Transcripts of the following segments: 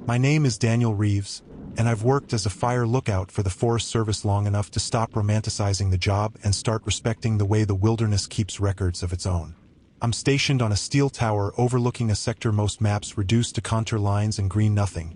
My name is Daniel Reeves, and I've worked as a fire lookout for the Forest Service long enough to stop romanticizing the job and start respecting the way the wilderness keeps records of its own. I'm stationed on a steel tower overlooking a sector most maps reduce to contour lines and green nothing,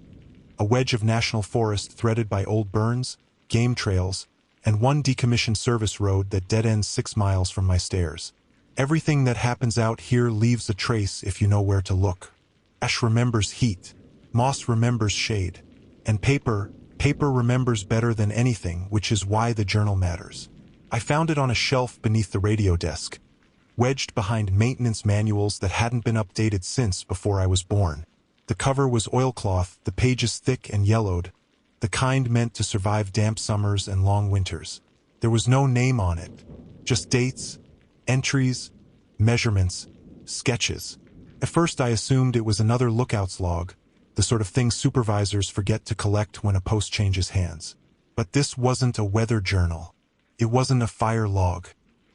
a wedge of national forest threaded by old burns, game trails, and one decommissioned service road that dead-ends 6 miles from my stairs. Everything that happens out here leaves a trace if you know where to look. Ash remembers heat, moss remembers shade, and paper remembers better than anything, which is why the journal matters. I found it on a shelf beneath the radio desk, wedged behind maintenance manuals that hadn't been updated since before I was born. The cover was oilcloth, the pages thick and yellowed, the kind meant to survive damp summers and long winters. There was no name on it, just dates, entries, measurements, sketches. At first I assumed it was another lookout's log, the sort of thing supervisors forget to collect when a post changes hands. But this wasn't a weather journal. It wasn't a fire log.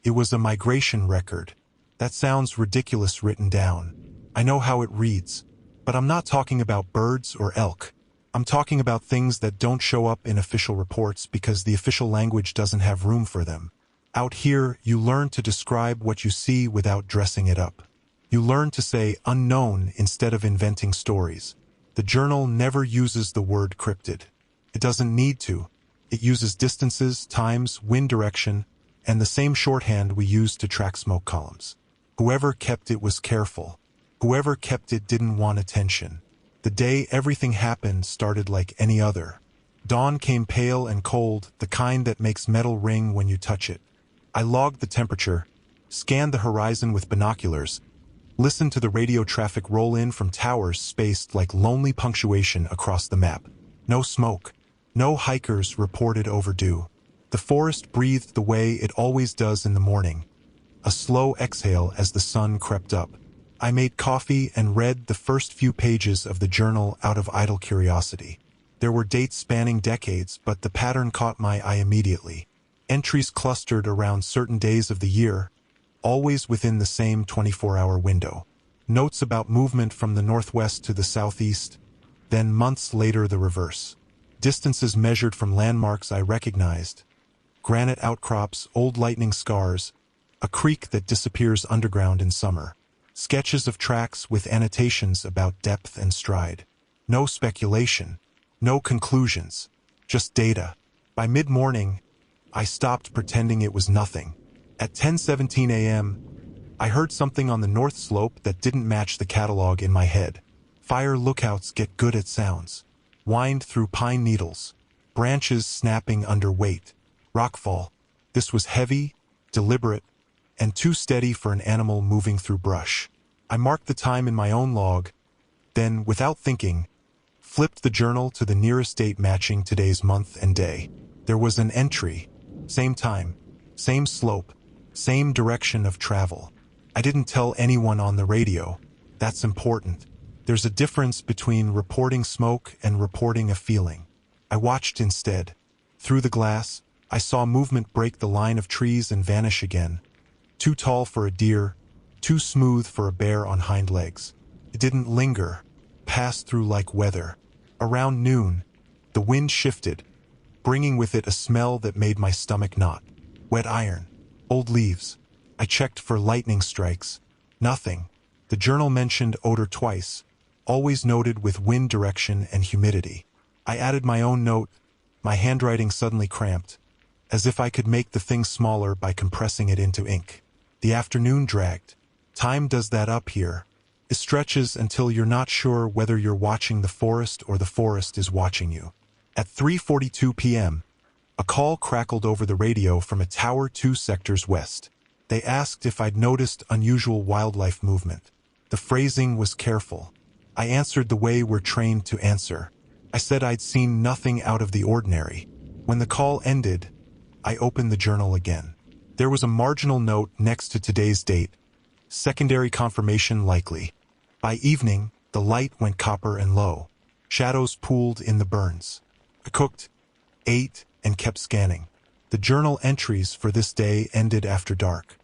It was a migration record. That sounds ridiculous written down. I know how it reads. But I'm not talking about birds or elk. I'm talking about things that don't show up in official reports because the official language doesn't have room for them. Out here, you learn to describe what you see without dressing it up. You learn to say unknown instead of inventing stories. The journal never uses the word cryptid. It doesn't need to. It uses distances, times, wind direction, and the same shorthand we use to track smoke columns. Whoever kept it was careful. Whoever kept it didn't want attention. The day everything happened started like any other. Dawn came pale and cold, the kind that makes metal ring when you touch it. I logged the temperature, scanned the horizon with binoculars, listened to the radio traffic roll in from towers spaced like lonely punctuation across the map. No smoke. No hikers reported overdue. The forest breathed the way it always does in the morning, a slow exhale as the sun crept up. I made coffee and read the first few pages of the journal out of idle curiosity. There were dates spanning decades, but the pattern caught my eye immediately. Entries clustered around certain days of the year, always within the same 24-hour window. Notes about movement from the northwest to the southeast, then months later the reverse. Distances measured from landmarks I recognized. Granite outcrops, old lightning scars, a creek that disappears underground in summer. Sketches of tracks with annotations about depth and stride. No speculation, no conclusions, just data. By mid-morning, I stopped pretending it was nothing. At 10:17 a.m., I heard something on the north slope that didn't match the catalog in my head. Fire lookouts get good at sounds. Whined through pine needles, branches snapping under weight. Rockfall. This was heavy, deliberate, and too steady for an animal moving through brush. I marked the time in my own log, then, without thinking, flipped the journal to the nearest date matching today's month and day. There was an entry. Same time, same slope, same direction of travel. I didn't tell anyone on the radio. That's important. There's a difference between reporting smoke and reporting a feeling. I watched instead. Through the glass, I saw movement break the line of trees and vanish again. Too tall for a deer, too smooth for a bear on hind legs. It didn't linger, passed through like weather. Around noon, the wind shifted, bringing with it a smell that made my stomach knot. Wet iron, old leaves. I checked for lightning strikes. Nothing. The journal mentioned odor twice, always noted with wind direction and humidity. I added my own note, my handwriting suddenly cramped, as if I could make the thing smaller by compressing it into ink. The afternoon dragged. Time does that up here. It stretches until you're not sure whether you're watching the forest or the forest is watching you. At 3:42 p.m., a call crackled over the radio from a tower 2 sectors west. They asked if I'd noticed unusual wildlife movement. The phrasing was careful. I answered the way we're trained to answer. I said I'd seen nothing out of the ordinary. When the call ended, I opened the journal again. There was a marginal note next to today's date. Secondary confirmation likely. By evening, the light went copper and low. Shadows pooled in the burns. I cooked, ate, and kept scanning. The journal entries for this day ended after dark.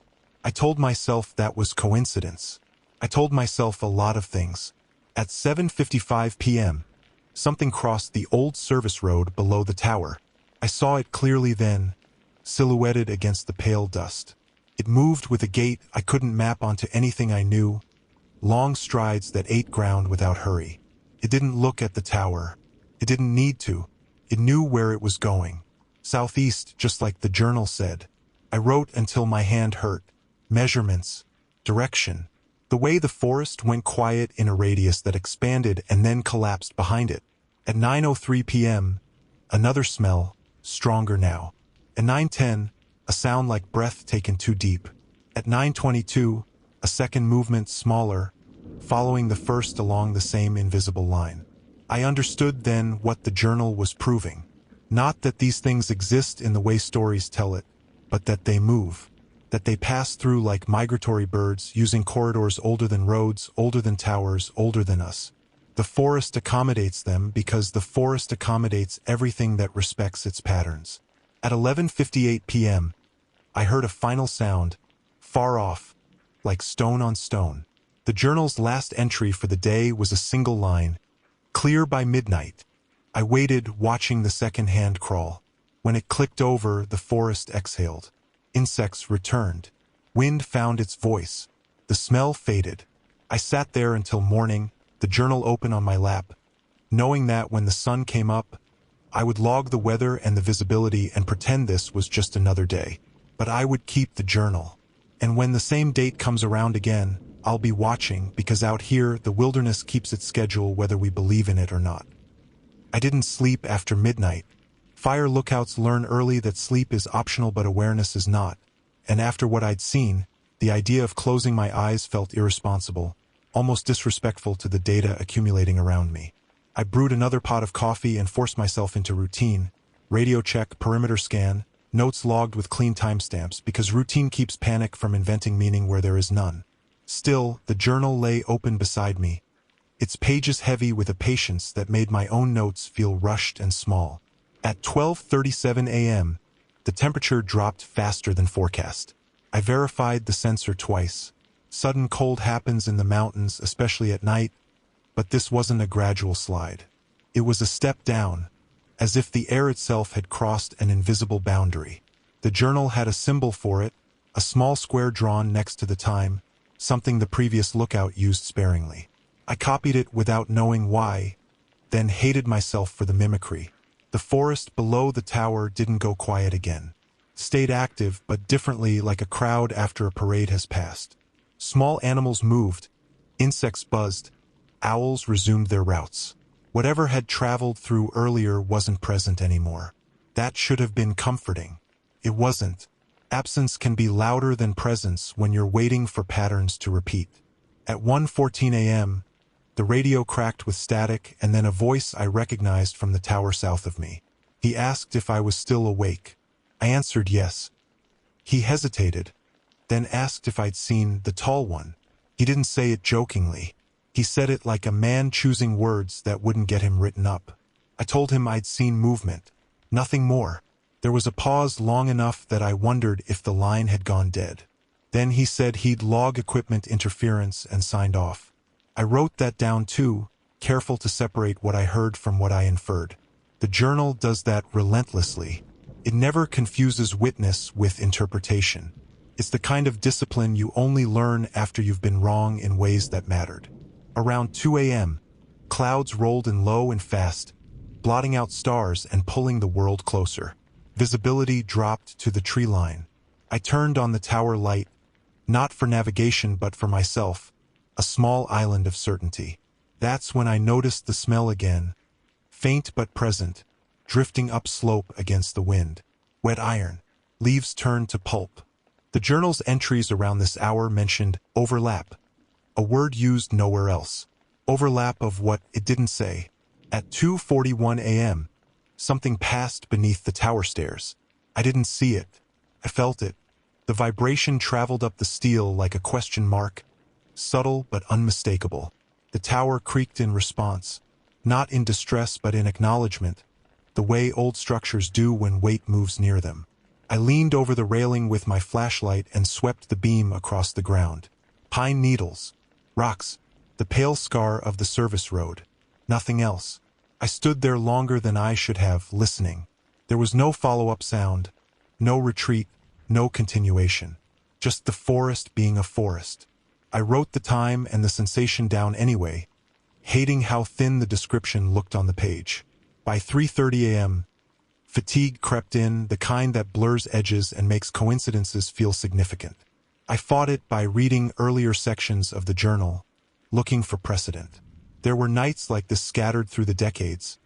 I told myself that was coincidence. I told myself a lot of things. At 7:55 p.m., Something crossed the old service road below the tower. I saw it clearly then, silhouetted against the pale dust. It moved with a gait I couldn't map onto anything I knew, long strides that ate ground without hurry. It didn't look at the tower. It didn't need to. It knew where it was going. Southeast, just like the journal said. I wrote until my hand hurt. Measurements. Direction. The way the forest went quiet in a radius that expanded and then collapsed behind it. At 9:03 p.m., another smell, stronger now. At 9:10, a sound like breath taken too deep. At 9:22, a second movement smaller, following the first along the same invisible line. I understood then what the journal was proving. Not that these things exist in the way stories tell it, but that they move. That they pass through like migratory birds, using corridors older than roads, older than towers, older than us. The forest accommodates them because the forest accommodates everything that respects its patterns. At 11:58 p.m., I heard a final sound, far off, like stone on stone. The journal's last entry for the day was a single line, clear by midnight. I waited, watching the second hand crawl. When it clicked over, the forest exhaled. Insects returned. Wind found its voice. The smell faded. I sat there until morning, the journal open on my lap, knowing that when the sun came up, I would log the weather and the visibility and pretend this was just another day. But I would keep the journal. And when the same date comes around again, I'll be watching, because out here, the wilderness keeps its schedule whether we believe in it or not. I didn't sleep after midnight. Fire lookouts learn early that sleep is optional but awareness is not. And after what I'd seen, the idea of closing my eyes felt irresponsible, almost disrespectful to the data accumulating around me. I brewed another pot of coffee and forced myself into routine. Radio check, perimeter scan, notes logged with clean timestamps, because routine keeps panic from inventing meaning where there is none. Still, the journal lay open beside me, its pages heavy with a patience that made my own notes feel rushed and small. At 12:37 a.m., the temperature dropped faster than forecast. I verified the sensor twice. Sudden cold happens in the mountains, especially at night, but this wasn't a gradual slide. It was a step down, as if the air itself had crossed an invisible boundary. The journal had a symbol for it, a small square drawn next to the time, something the previous lookout used sparingly. I copied it without knowing why, then hated myself for the mimicry. The forest below the tower didn't go quiet again. Stayed active, but differently, like a crowd after a parade has passed. Small animals moved, insects buzzed, owls resumed their routes. Whatever had traveled through earlier wasn't present anymore. That should have been comforting. It wasn't. Absence can be louder than presence when you're waiting for patterns to repeat. At 1:14 a.m., the radio cracked with static, and then a voice I recognized from the tower south of me. He asked if I was still awake. I answered yes. He hesitated, then asked if I'd seen the tall one. He didn't say it jokingly. He said it like a man choosing words that wouldn't get him written up. I told him I'd seen movement. Nothing more. There was a pause long enough that I wondered if the line had gone dead. Then he said he'd log equipment interference and signed off. I wrote that down too, careful to separate what I heard from what I inferred. The journal does that relentlessly. It never confuses witness with interpretation. It's the kind of discipline you only learn after you've been wrong in ways that mattered. Around 2 a.m., clouds rolled in low and fast, blotting out stars and pulling the world closer. Visibility dropped to the tree line. I turned on the tower light, not for navigation but for myself, a small island of certainty. That's when I noticed the smell again, faint but present, drifting upslope against the wind. Wet iron. Leaves turned to pulp. The journal's entries around this hour mentioned overlap, a word used nowhere else. Overlap of what it didn't say. At 2:41 a.m., something passed beneath the tower stairs. I didn't see it. I felt it. The vibration traveled up the steel like a question mark, subtle but unmistakable. The tower creaked in response, not in distress but in acknowledgement, the way old structures do when weight moves near them. I leaned over the railing with my flashlight and swept the beam across the ground. Pine needles, rocks, the pale scar of the service road. Nothing else. I stood there longer than I should have, listening. There was no follow-up sound, no retreat, no continuation. Just the forest being a forest. I wrote the time and the sensation down anyway, hating how thin the description looked on the page. By 3:30 a.m., fatigue crept in, the kind that blurs edges and makes coincidences feel significant. I fought it by reading earlier sections of the journal, looking for precedent. There were nights like this scattered through the decades,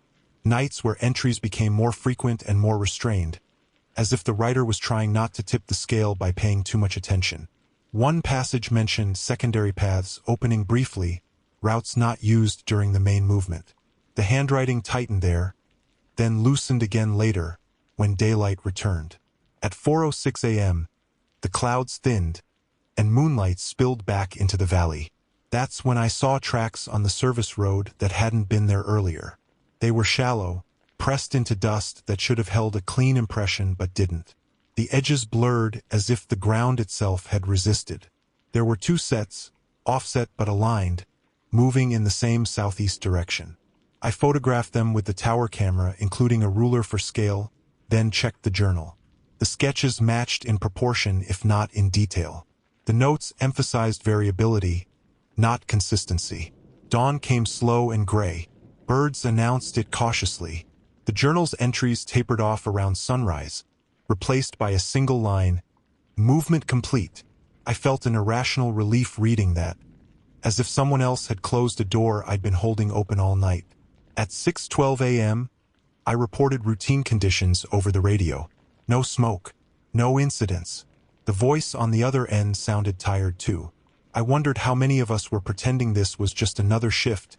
nights where entries became more frequent and more restrained, as if the writer was trying not to tip the scale by paying too much attention. One passage mentioned secondary paths opening briefly, routes not used during the main movement. The handwriting tightened there, then loosened again later, when daylight returned. At 4:06 a.m., the clouds thinned, and moonlight spilled back into the valley. That's when I saw tracks on the service road that hadn't been there earlier. They were shallow, pressed into dust that should have held a clean impression but didn't. The edges blurred as if the ground itself had resisted. There were two sets, offset but aligned, moving in the same southeast direction. I photographed them with the tower camera, including a ruler for scale, then checked the journal. The sketches matched in proportion if not in detail. The notes emphasized variability, not consistency. Dawn came slow and gray. Birds announced it cautiously. The journal's entries tapered off around sunrise, replaced by a single line, "Movement complete." I felt an irrational relief reading that, as if someone else had closed a door I'd been holding open all night. At 6:12 a.m., I reported routine conditions over the radio. No smoke, no incidents. The voice on the other end sounded tired too. I wondered how many of us were pretending this was just another shift,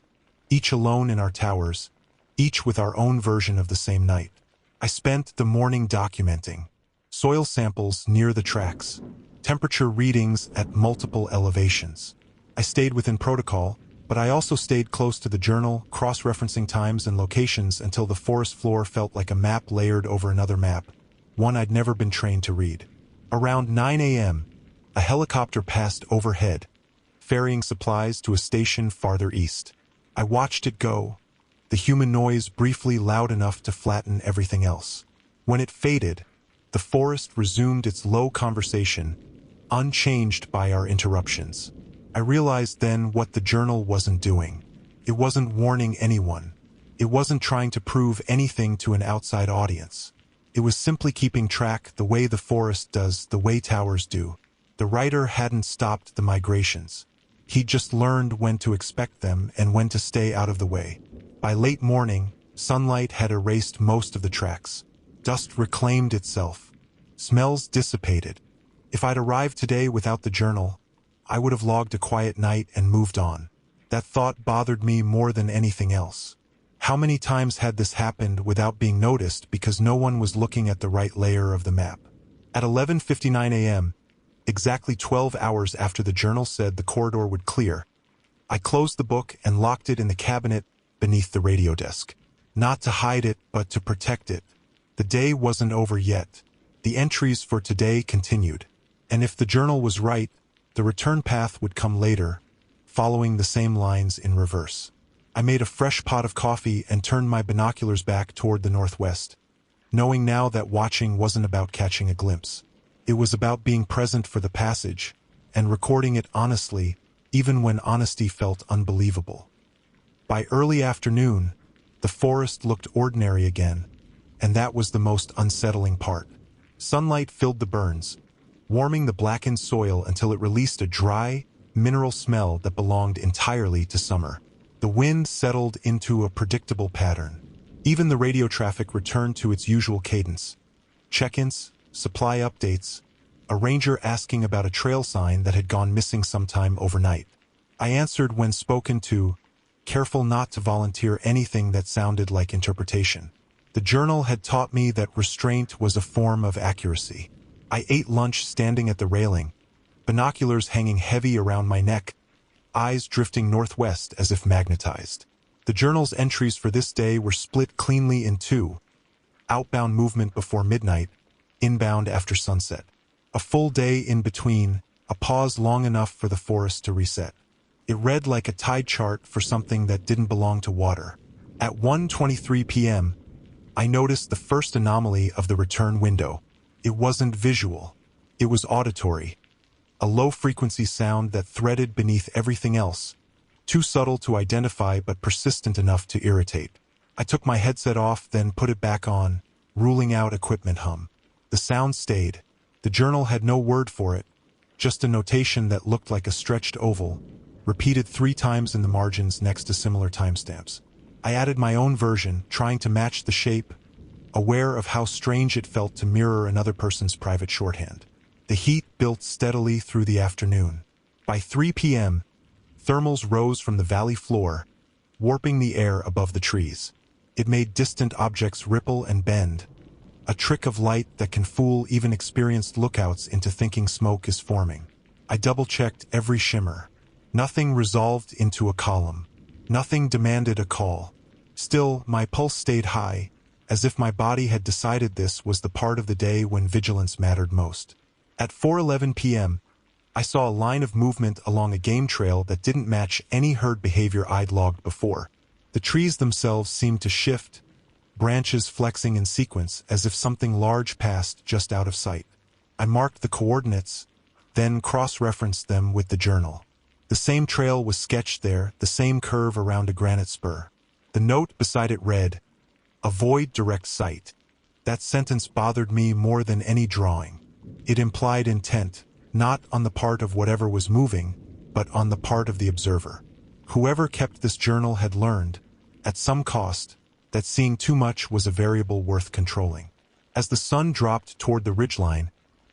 each alone in our towers, each with our own version of the same night. I spent the morning documenting soil samples near the tracks, temperature readings at multiple elevations. I stayed within protocol, but I also stayed close to the journal, cross-referencing times and locations until the forest floor felt like a map layered over another map, one I'd never been trained to read. Around 9 a.m., a helicopter passed overhead, ferrying supplies to a station farther east. I watched it go, the human noise briefly loud enough to flatten everything else. When it faded, the forest resumed its low conversation, unchanged by our interruptions. I realized then what the journal wasn't doing. It wasn't warning anyone. It wasn't trying to prove anything to an outside audience. It was simply keeping track the way the forest does, the way towers do. The writer hadn't stopped the migrations. He'd just learned when to expect them and when to stay out of the way. By late morning, sunlight had erased most of the tracks. Dust reclaimed itself. Smells dissipated. If I'd arrived today without the journal, I would have logged a quiet night and moved on. That thought bothered me more than anything else. How many times had this happened without being noticed because no one was looking at the right layer of the map? At 11:59 a.m., exactly 12 hours after the journal said the corridor would clear, I closed the book and locked it in the cabinet beneath the radio desk. Not to hide it, but to protect it. The day wasn't over yet. The entries for today continued. And if the journal was right, the return path would come later, following the same lines in reverse. I made a fresh pot of coffee and turned my binoculars back toward the northwest, knowing now that watching wasn't about catching a glimpse. It was about being present for the passage and recording it honestly, even when honesty felt unbelievable. By early afternoon, the forest looked ordinary again, and that was the most unsettling part. Sunlight filled the burns, warming the blackened soil until it released a dry, mineral smell that belonged entirely to summer. The wind settled into a predictable pattern. Even the radio traffic returned to its usual cadence. Check-ins, supply updates, a ranger asking about a trail sign that had gone missing sometime overnight. I answered when spoken to, careful not to volunteer anything that sounded like interpretation. The journal had taught me that restraint was a form of accuracy. I ate lunch standing at the railing, binoculars hanging heavy around my neck, eyes drifting northwest as if magnetized. The journal's entries for this day were split cleanly in two: outbound movement before midnight, inbound after sunset. A full day in between, a pause long enough for the forest to reset. It read like a tide chart for something that didn't belong to water. At 1:23 p.m., I noticed the first anomaly of the return window. It wasn't visual. It was auditory. A low-frequency sound that threaded beneath everything else, too subtle to identify but persistent enough to irritate. I took my headset off, then put it back on, ruling out equipment hum. The sound stayed. The journal had no word for it, just a notation that looked like a stretched oval, repeated 3 times in the margins next to similar timestamps. I added my own version, trying to match the shape, aware of how strange it felt to mirror another person's private shorthand. The heat built steadily through the afternoon. By 3 p.m., thermals rose from the valley floor, warping the air above the trees. It made distant objects ripple and bend, a trick of light that can fool even experienced lookouts into thinking smoke is forming. I double-checked every shimmer. Nothing resolved into a column. Nothing demanded a call. Still, my pulse stayed high, as if my body had decided this was the part of the day when vigilance mattered most. At 4:11 p.m., I saw a line of movement along a game trail that didn't match any herd behavior I'd logged before. The trees themselves seemed to shift, branches flexing in sequence as if something large passed just out of sight. I marked the coordinates, then cross-referenced them with the journal. The same trail was sketched there, the same curve around a granite spur. The note beside it read, "Avoid direct sight." That sentence bothered me more than any drawing. It implied intent, not on the part of whatever was moving, but on the part of the observer. Whoever kept this journal had learned, at some cost, that seeing too much was a variable worth controlling. As the sun dropped toward the ridgeline,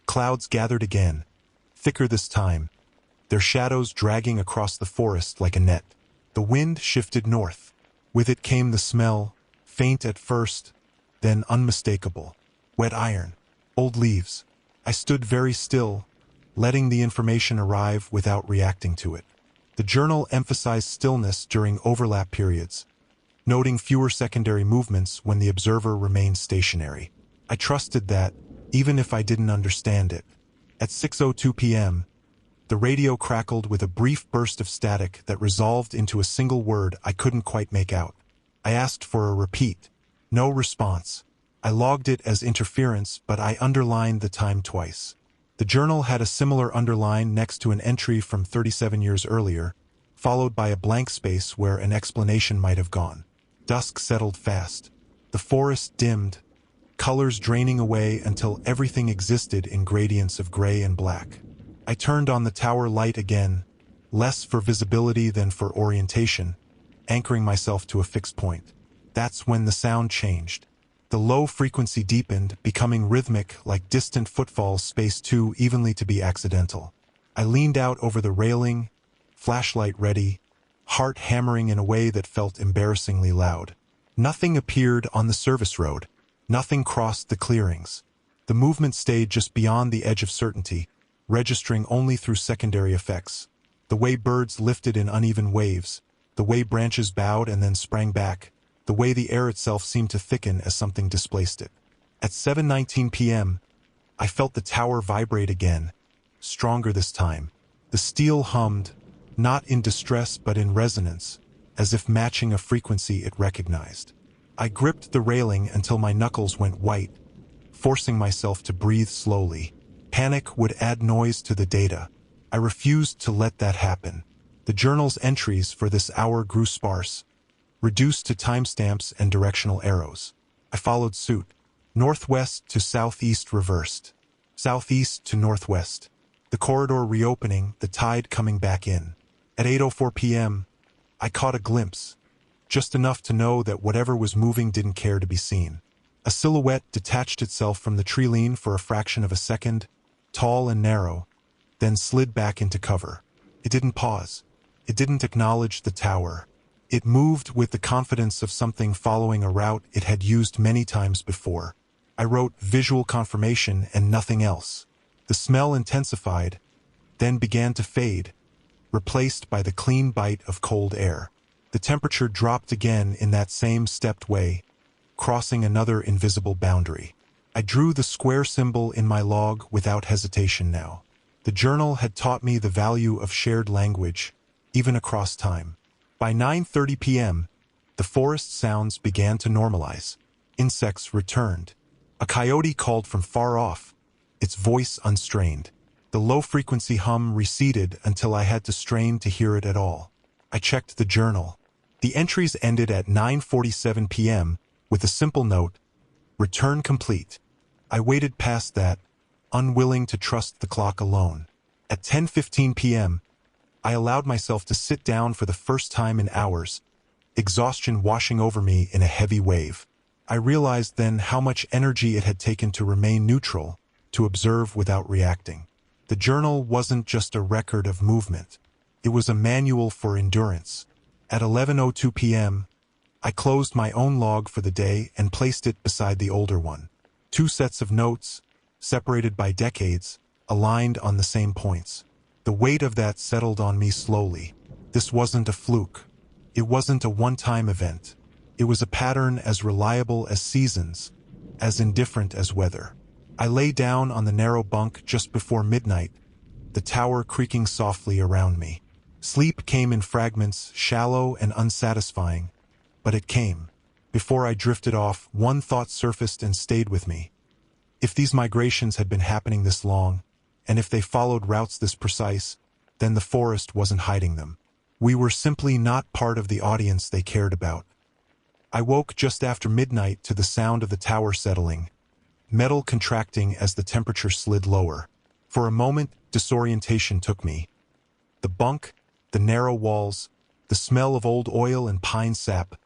clouds gathered again, thicker this time, their shadows dragging across the forest like a net. The wind shifted north. With it came the smell, faint at first, then unmistakable. Wet iron. Old leaves. I stood very still, letting the information arrive without reacting to it. The journal emphasized stillness during overlap periods, noting fewer secondary movements when the observer remained stationary. I trusted that, even if I didn't understand it. At 6:02 p.m., the radio crackled with a brief burst of static that resolved into a single word I couldn't quite make out. I asked for a repeat. No response. I logged it as interference, but I underlined the time twice. The journal had a similar underline next to an entry from 37 years earlier, followed by a blank space where an explanation might have gone. Dusk settled fast. The forest dimmed, colors draining away until everything existed in gradients of gray and black. I turned on the tower light again, less for visibility than for orientation, anchoring myself to a fixed point. That's when the sound changed. The low frequency deepened, becoming rhythmic like distant footfalls spaced too evenly to be accidental. I leaned out over the railing, flashlight ready, heart hammering in a way that felt embarrassingly loud. Nothing appeared on the service road. Nothing crossed the clearings. The movement stayed just beyond the edge of certainty, registering only through secondary effects. The way birds lifted in uneven waves, the way branches bowed and then sprang back, the way the air itself seemed to thicken as something displaced it. At 7:19 p.m., I felt the tower vibrate again, stronger this time. The steel hummed, not in distress but in resonance, as if matching a frequency it recognized. I gripped the railing until my knuckles went white, forcing myself to breathe slowly. Panic would add noise to the data. I refused to let that happen. The journal's entries for this hour grew sparse, reduced to timestamps and directional arrows. I followed suit. Northwest to southeast reversed. Southeast to northwest. The corridor reopening, the tide coming back in. At 8:04 p.m., I caught a glimpse, just enough to know that whatever was moving didn't care to be seen. A silhouette detached itself from the tree line for a fraction of a second, tall and narrow, then slid back into cover. It didn't pause. It didn't acknowledge the tower. It moved with the confidence of something following a route it had used many times before. I wrote visual confirmation and nothing else. The smell intensified, then began to fade, replaced by the clean bite of cold air. The temperature dropped again in that same stepped way, crossing another invisible boundary. I drew the square symbol in my log without hesitation now. The journal had taught me the value of shared language, even across time. By 9:30 p.m., The forest sounds began to normalize. Insects returned. A coyote called from far off, its voice unstrained. The low-frequency hum receded until I had to strain to hear it at all. I checked the journal. The entries ended at 9:47 p.m. with a simple note, "Return complete." I waited past that, unwilling to trust the clock alone. At 10:15 p.m., I allowed myself to sit down for the first time in hours, exhaustion washing over me in a heavy wave. I realized then how much energy it had taken to remain neutral, to observe without reacting. The journal wasn't just a record of movement. It was a manual for endurance. At 11:02 p.m., I closed my own log for the day and placed it beside the older one. Two sets of notes, separated by decades, aligned on the same points. The weight of that settled on me slowly. This wasn't a fluke. It wasn't a one-time event. It was a pattern as reliable as seasons, as indifferent as weather. I lay down on the narrow bunk just before midnight, the tower creaking softly around me. Sleep came in fragments, shallow and unsatisfying, but it came. Before I drifted off, one thought surfaced and stayed with me. If these migrations had been happening this long, and if they followed routes this precise, then the forest wasn't hiding them. We were simply not part of the audience they cared about. I woke just after midnight to the sound of the tower settling, metal contracting as the temperature slid lower. For a moment, disorientation took me. The bunk, the narrow walls, the smell of old oil and pine sap,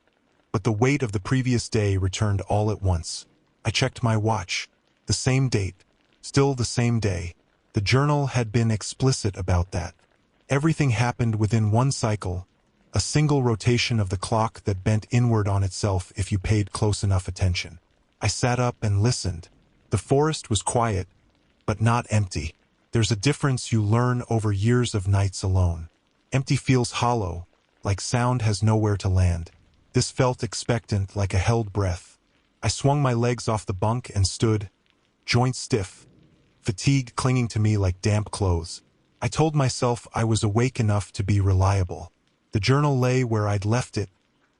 but the weight of the previous day returned all at once. I checked my watch. The same date, still the same day. The journal had been explicit about that. Everything happened within one cycle, a single rotation of the clock that bent inward on itself if you paid close enough attention. I sat up and listened. The forest was quiet, but not empty. There's a difference you learn over years of nights alone. Empty feels hollow, like sound has nowhere to land. This felt expectant, like a held breath. I swung my legs off the bunk and stood, joints stiff, fatigue clinging to me like damp clothes. I told myself I was awake enough to be reliable. The journal lay where I'd left it,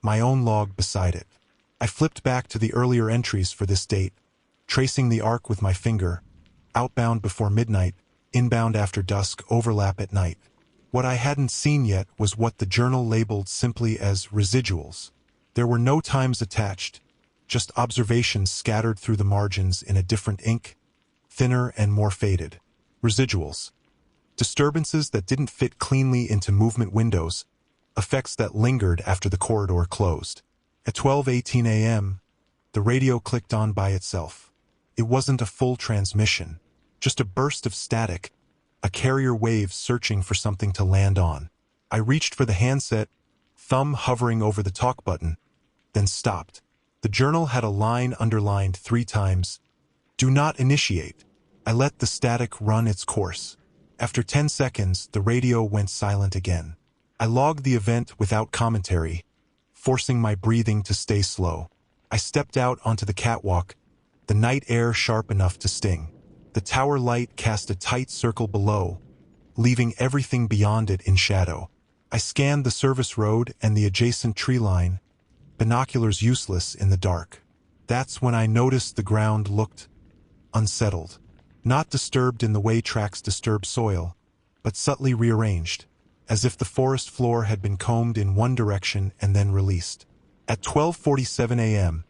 my own log beside it. I flipped back to the earlier entries for this date, tracing the arc with my finger, outbound before midnight, inbound after dusk, overlap at night. What I hadn't seen yet was what the journal labeled simply as residuals. There were no times attached, just observations scattered through the margins in a different ink, thinner and more faded. Residuals. Disturbances that didn't fit cleanly into movement windows, effects that lingered after the corridor closed. At 12:18 a.m., the radio clicked on by itself. It wasn't a full transmission, just a burst of static, a carrier wave searching for something to land on. I reached for the handset, thumb hovering over the talk button, then stopped. The journal had a line underlined 3 times, "Do not initiate." I let the static run its course. After 10 seconds, the radio went silent again. I logged the event without commentary, forcing my breathing to stay slow. I stepped out onto the catwalk, the night air sharp enough to sting. The tower light cast a tight circle below, leaving everything beyond it in shadow. I scanned the service road and the adjacent tree line, binoculars useless in the dark. That's when I noticed the ground looked unsettled. Not disturbed in the way tracks disturb soil, but subtly rearranged, as if the forest floor had been combed in one direction and then released. At 12:47 a.m.,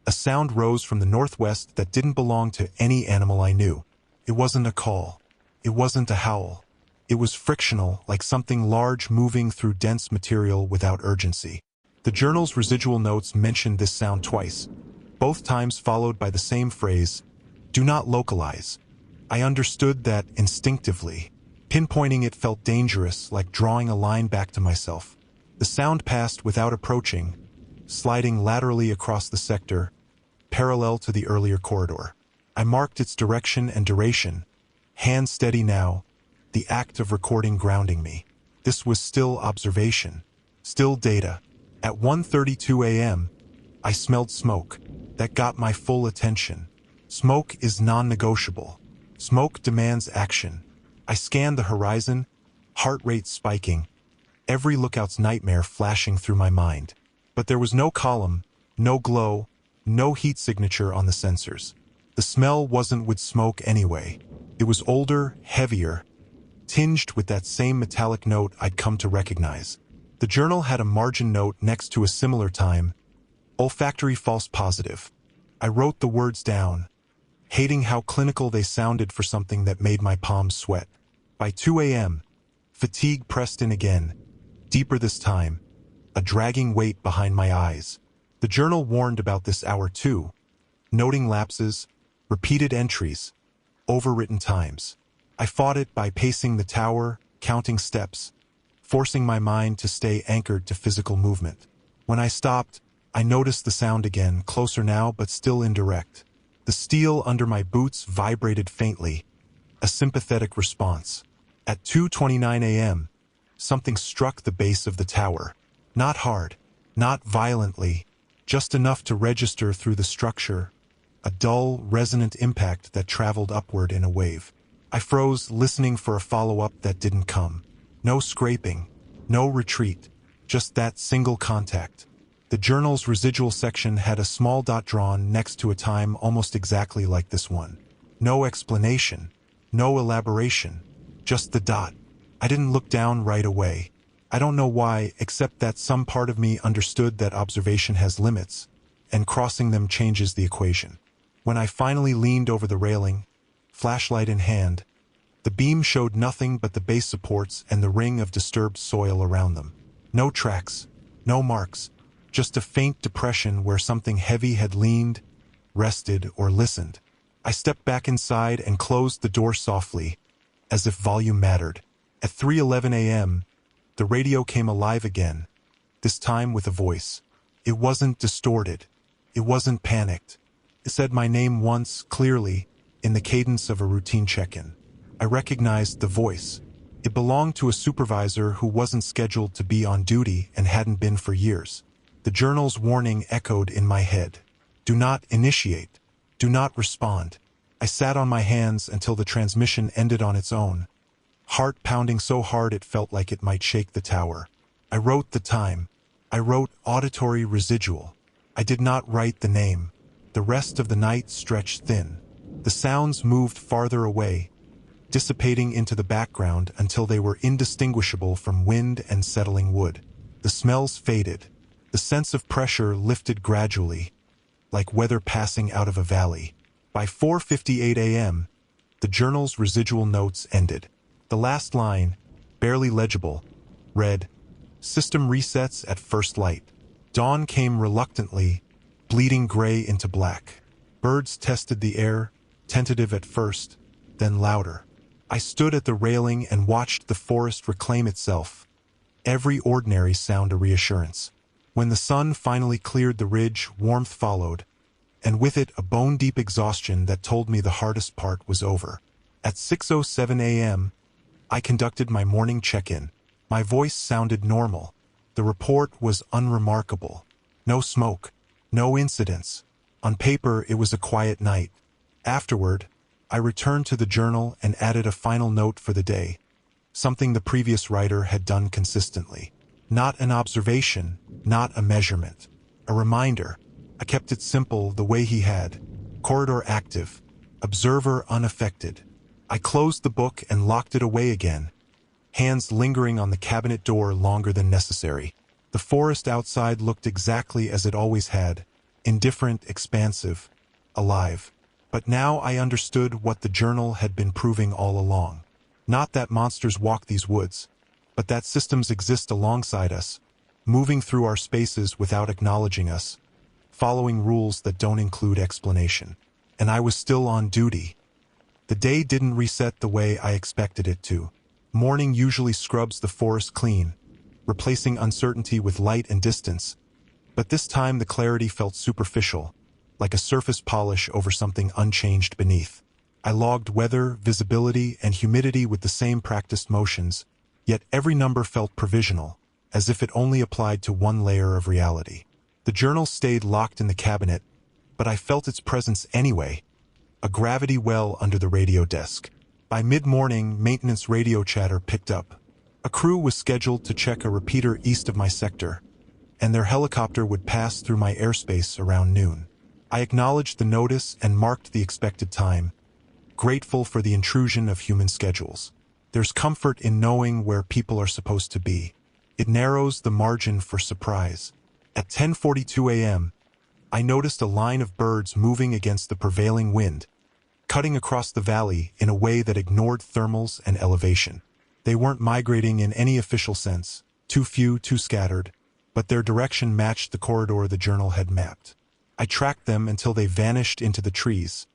a sound rose from the northwest that didn't belong to any animal I knew. It wasn't a call. It wasn't a howl. It was frictional, like something large moving through dense material without urgency. The journal's residual notes mentioned this sound twice, both times followed by the same phrase, "Do not localize." I understood that instinctively. Pinpointing it felt dangerous, like drawing a line back to myself. The sound passed without approaching, sliding laterally across the sector, parallel to the earlier corridor. I marked its direction and duration, hand steady now, the act of recording grounding me. This was still observation, still data. At 1:32 a.m., I smelled smoke. That got my full attention. Smoke is non-negotiable. Smoke demands action. I scanned the horizon, heart rate spiking, every lookout's nightmare flashing through my mind. But there was no column, no glow, no heat signature on the sensors. The smell wasn't wood smoke anyway. It was older, heavier, tinged with that same metallic note I'd come to recognize. The journal had a margin note next to a similar time, olfactory false positive. I wrote the words down, hating how clinical they sounded for something that made my palms sweat. By 2 a.m., fatigue pressed in again, deeper this time, a dragging weight behind my eyes. The journal warned about this hour too, noting lapses, repeated entries, overwritten times. I fought it by pacing the tower, counting steps, forcing my mind to stay anchored to physical movement. When I stopped, I noticed the sound again, closer now but still indirect. The steel under my boots vibrated faintly, a sympathetic response. At 2:29 a.m., something struck the base of the tower. Not hard, not violently, just enough to register through the structure, a dull, resonant impact that traveled upward in a wave. I froze, listening for a follow-up that didn't come. No scraping, no retreat, just that single contact. The journal's residual section had a small dot drawn next to a time almost exactly like this one. No explanation, no elaboration, just the dot. I didn't look down right away. I don't know why, except that some part of me understood that observation has limits, and crossing them changes the equation. When I finally leaned over the railing, flashlight in hand, the beam showed nothing but the base supports and the ring of disturbed soil around them. No tracks, no marks, just a faint depression where something heavy had leaned, rested, or listened. I stepped back inside and closed the door softly, as if volume mattered. At 3:11 a.m., the radio came alive again, this time with a voice. It wasn't distorted. It wasn't panicked. It said my name once, clearly, in the cadence of a routine check-in. I recognized the voice. It belonged to a supervisor who wasn't scheduled to be on duty and hadn't been for years. The journal's warning echoed in my head. Do not initiate. Do not respond. I sat on my hands until the transmission ended on its own, heart pounding so hard it felt like it might shake the tower. I wrote the time. I wrote auditory residual. I did not write the name. The rest of the night stretched thin. The sounds moved farther away, dissipating into the background until they were indistinguishable from wind and settling wood. The smells faded. The sense of pressure lifted gradually, like weather passing out of a valley. By 4:58 a.m., the journal's residual notes ended. The last line, barely legible, read, "System resets at first light." Dawn came reluctantly, bleeding gray into black. Birds tested the air, tentative at first, then louder. I stood at the railing and watched the forest reclaim itself, every ordinary sound a reassurance. When the sun finally cleared the ridge, warmth followed, and with it a bone-deep exhaustion that told me the hardest part was over. At 6:07 a.m., I conducted my morning check-in. My voice sounded normal. The report was unremarkable. No smoke, no incidents. On paper, it was a quiet night. Afterward, I returned to the journal and added a final note for the day, something the previous writer had done consistently. Not an observation, not a measurement. A reminder. I kept it simple the way he had. Corridor active. Observer unaffected. I closed the book and locked it away again, hands lingering on the cabinet door longer than necessary. The forest outside looked exactly as it always had, indifferent, expansive, alive. But now I understood what the journal had been proving all along. Not that monsters walk these woods, but that systems exist alongside us, moving through our spaces without acknowledging us, following rules that don't include explanation. And I was still on duty. The day didn't reset the way I expected it to. Morning usually scrubs the forest clean, replacing uncertainty with light and distance. But this time the clarity felt superficial, like a surface polish over something unchanged beneath. I logged weather, visibility, and humidity with the same practiced motions, yet every number felt provisional, as if it only applied to one layer of reality. The journal stayed locked in the cabinet, but I felt its presence anyway, a gravity well under the radio desk. By mid-morning, maintenance radio chatter picked up. A crew was scheduled to check a repeater east of my sector, and their helicopter would pass through my airspace around noon. I acknowledged the notice and marked the expected time, grateful for the intrusion of human schedules. There's comfort in knowing where people are supposed to be. It narrows the margin for surprise. At 10:42 a.m., I noticed a line of birds moving against the prevailing wind, cutting across the valley in a way that ignored thermals and elevation. They weren't migrating in any official sense, too few, too scattered, but their direction matched the corridor the journal had mapped. I tracked them until they vanished into the trees,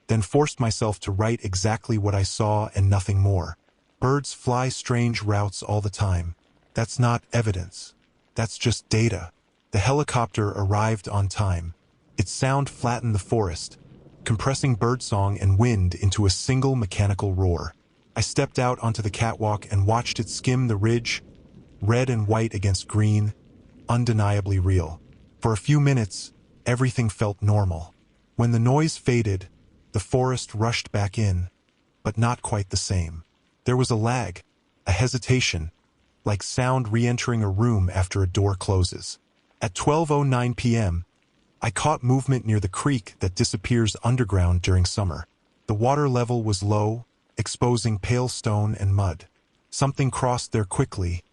then forced myself to write exactly what I saw and nothing more. Birds fly strange routes all the time. That's not evidence. That's just data. The helicopter arrived on time. Its sound flattened the forest, compressing birdsong and wind into a single mechanical roar. I stepped out onto the catwalk and watched it skim the ridge, red and white against green, undeniably real. For a few minutes, everything felt normal. When the noise faded, the forest rushed back in, but not quite the same. There was a lag, a hesitation, like sound re-entering a room after a door closes. At 12:09 p.m., I caught movement near the creek that disappears underground during summer. The water level was low, exposing pale stone and mud. Something crossed there quickly,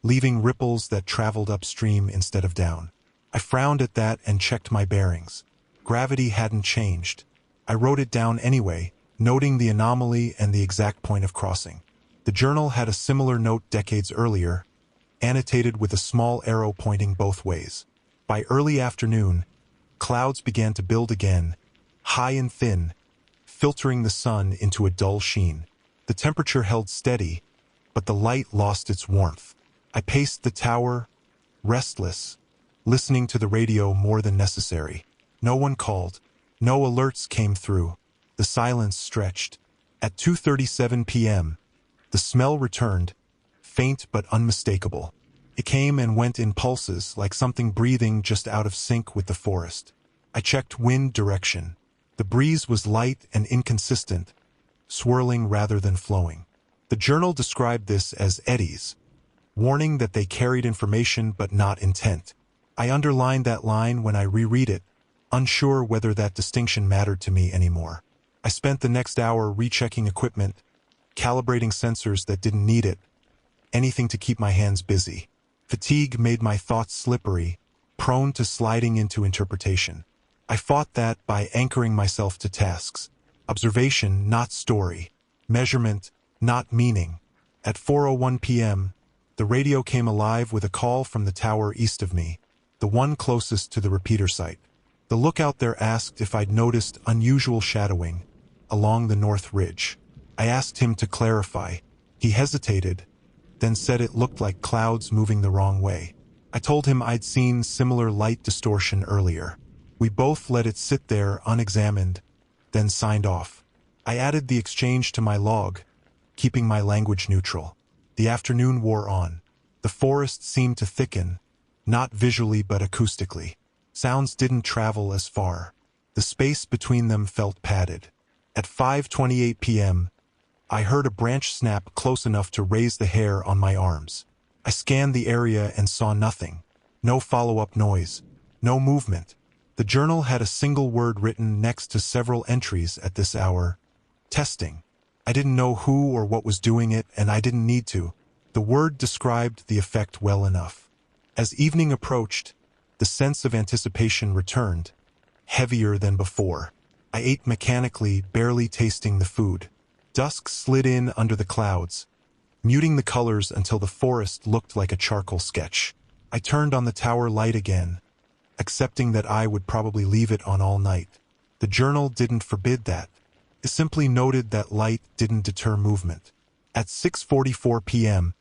leaving ripples that traveled upstream instead of down. I frowned at that and checked my bearings. Gravity hadn't changed. I wrote it down anyway, noting the anomaly and the exact point of crossing. The journal had a similar note decades earlier, annotated with a small arrow pointing both ways. By early afternoon, clouds began to build again, high and thin, filtering the sun into a dull sheen. The temperature held steady, but the light lost its warmth. I paced the tower, restless, listening to the radio more than necessary. No one called. No alerts came through. The silence stretched. At 2:37 p.m., the smell returned, faint but unmistakable. It came and went in pulses, like something breathing just out of sync with the forest. I checked wind direction. The breeze was light and inconsistent, swirling rather than flowing. The journal described this as eddies, warning that they carried information but not intent. I underlined that line when I reread it, unsure whether that distinction mattered to me anymore. I spent the next hour rechecking equipment, calibrating sensors that didn't need it, anything to keep my hands busy. Fatigue made my thoughts slippery, prone to sliding into interpretation. I fought that by anchoring myself to tasks. Observation, not story. Measurement, not meaning. At 4:01 p.m., the radio came alive with a call from the tower east of me, the one closest to the repeater site. The lookout there asked if I'd noticed unusual shadowing along the north ridge. I asked him to clarify. He hesitated, then said it looked like clouds moving the wrong way. I told him I'd seen similar light distortion earlier. We both let it sit there unexamined, then signed off. I added the exchange to my log, keeping my language neutral. The afternoon wore on. The forest seemed to thicken, not visually but acoustically. Sounds didn't travel as far. The space between them felt padded. At 5:28 p.m., I heard a branch snap close enough to raise the hair on my arms. I scanned the area and saw nothing. No follow-up noise. No movement. The journal had a single word written next to several entries at this hour. Testing. I didn't know who or what was doing it, and I didn't need to. The word described the effect well enough. As evening approached, the sense of anticipation returned, heavier than before. I ate mechanically, barely tasting the food. Dusk slid in under the clouds, muting the colors until the forest looked like a charcoal sketch. I turned on the tower light again, accepting that I would probably leave it on all night. The journal didn't forbid that. It simply noted that light didn't deter movement. At 6:44 p.m.,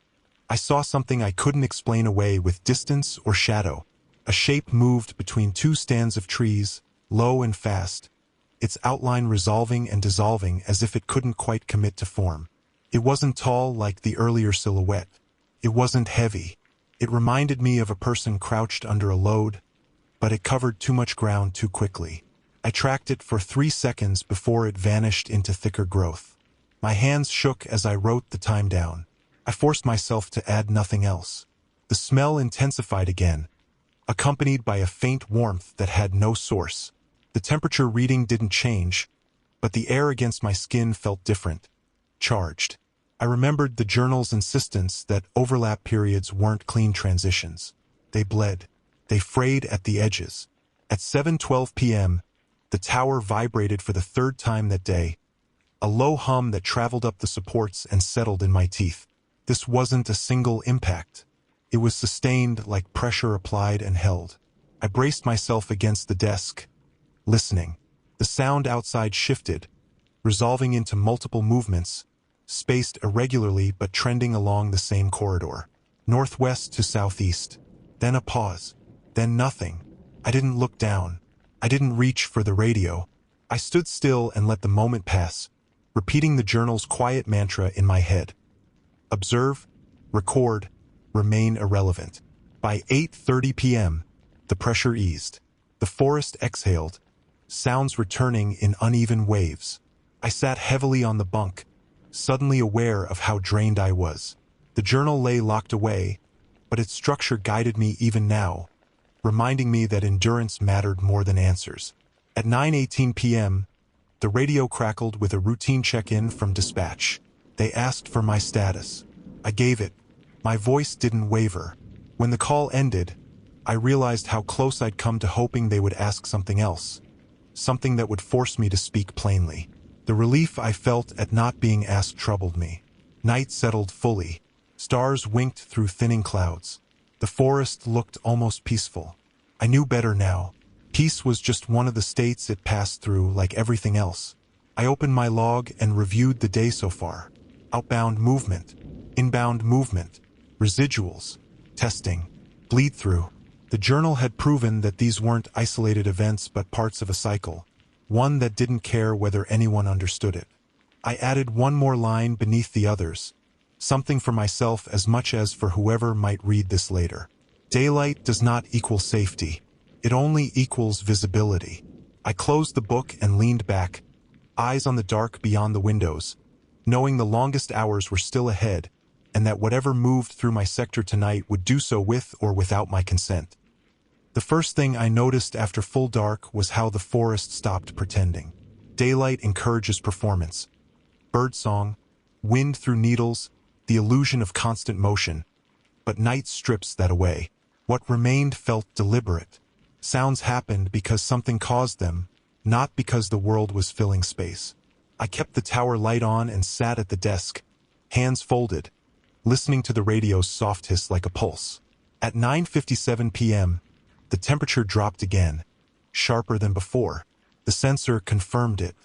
I saw something I couldn't explain away with distance or shadow. A shape moved between two stands of trees, low and fast, its outline resolving and dissolving as if it couldn't quite commit to form. It wasn't tall like the earlier silhouette. It wasn't heavy. It reminded me of a person crouched under a load, but it covered too much ground too quickly. I tracked it for 3 seconds before it vanished into thicker growth. My hands shook as I wrote the time down. I forced myself to add nothing else. The smell intensified again, accompanied by a faint warmth that had no source. The temperature reading didn't change, but the air against my skin felt different, charged. I remembered the journal's insistence that overlap periods weren't clean transitions. They bled. They frayed at the edges. At 7:12 p.m., the tower vibrated for the third time that day, a low hum that traveled up the supports and settled in my teeth. This wasn't a single impact. It was sustained like pressure applied and held. I braced myself against the desk, listening. The sound outside shifted, resolving into multiple movements, spaced irregularly but trending along the same corridor. Northwest to southeast. Then a pause. Then nothing. I didn't look down. I didn't reach for the radio. I stood still and let the moment pass, repeating the journal's quiet mantra in my head. Observe, record, remain irrelevant. By 8:30 p.m., the pressure eased. The forest exhaled, sounds returning in uneven waves. I sat heavily on the bunk, suddenly aware of how drained I was. The journal lay locked away, but its structure guided me even now, reminding me that endurance mattered more than answers. At 9:18 p.m., the radio crackled with a routine check-in from dispatch. They asked for my status. I gave it. My voice didn't waver. When the call ended, I realized how close I'd come to hoping they would ask something else, something that would force me to speak plainly. The relief I felt at not being asked troubled me. Night settled fully. Stars winked through thinning clouds. The forest looked almost peaceful. I knew better now. Peace was just one of the states it passed through like everything else. I opened my log and reviewed the day so far. Outbound movement, inbound movement, residuals, testing, bleed-through. The journal had proven that these weren't isolated events but parts of a cycle, one that didn't care whether anyone understood it. I added one more line beneath the others, something for myself as much as for whoever might read this later. Daylight does not equal safety. It only equals visibility. I closed the book and leaned back, eyes on the dark beyond the windows, knowing the longest hours were still ahead, and that whatever moved through my sector tonight would do so with or without my consent. The first thing I noticed after full dark was how the forest stopped pretending. Daylight encourages performance. Birdsong, wind through needles, the illusion of constant motion. But night strips that away. What remained felt deliberate. Sounds happened because something caused them, not because the world was filling space. I kept the tower light on and sat at the desk, hands folded, listening to the radio's soft hiss like a pulse. At 9:57 p.m., the temperature dropped again, sharper than before. The sensor confirmed it.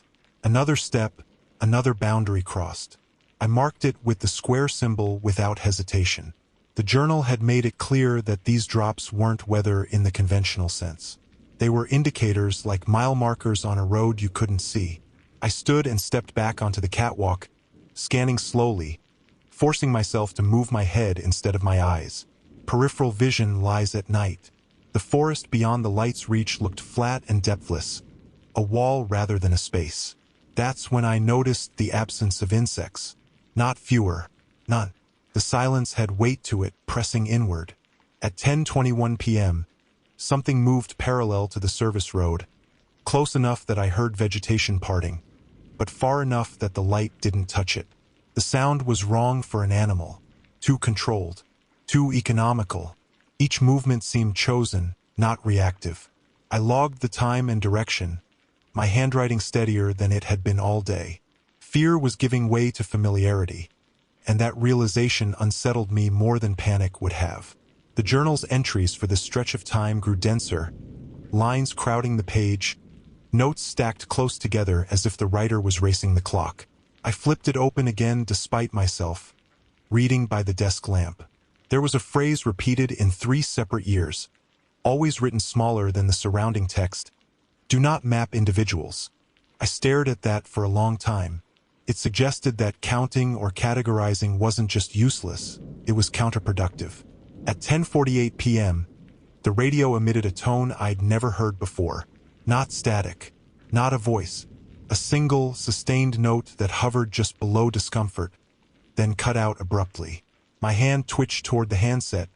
Another step, another boundary crossed. I marked it with the square symbol without hesitation. The journal had made it clear that these drops weren't weather in the conventional sense. They were indicators like mile markers on a road you couldn't see. I stood and stepped back onto the catwalk, scanning slowly, forcing myself to move my head instead of my eyes. Peripheral vision lies at night. The forest beyond the light's reach looked flat and depthless, a wall rather than a space. That's when I noticed the absence of insects. Not fewer, none. The silence had weight to it, pressing inward. At 10:21 p.m., something moved parallel to the service road, close enough that I heard vegetation parting, but far enough that the light didn't touch it. The sound was wrong for an animal, too controlled, too economical. Each movement seemed chosen, not reactive. I logged the time and direction, my handwriting steadier than it had been all day. Fear was giving way to familiarity, and that realization unsettled me more than panic would have. The journal's entries for this stretch of time grew denser, lines crowding the page, notes stacked close together as if the writer was racing the clock. I flipped it open again despite myself, reading by the desk lamp. There was a phrase repeated in 3 separate years, always written smaller than the surrounding text. Do not map individuals. I stared at that for a long time. It suggested that counting or categorizing wasn't just useless, it was counterproductive. At 10:48 p.m., the radio emitted a tone I'd never heard before. Not static, not a voice. A single, sustained note that hovered just below discomfort, then cut out abruptly. My hand twitched toward the handset,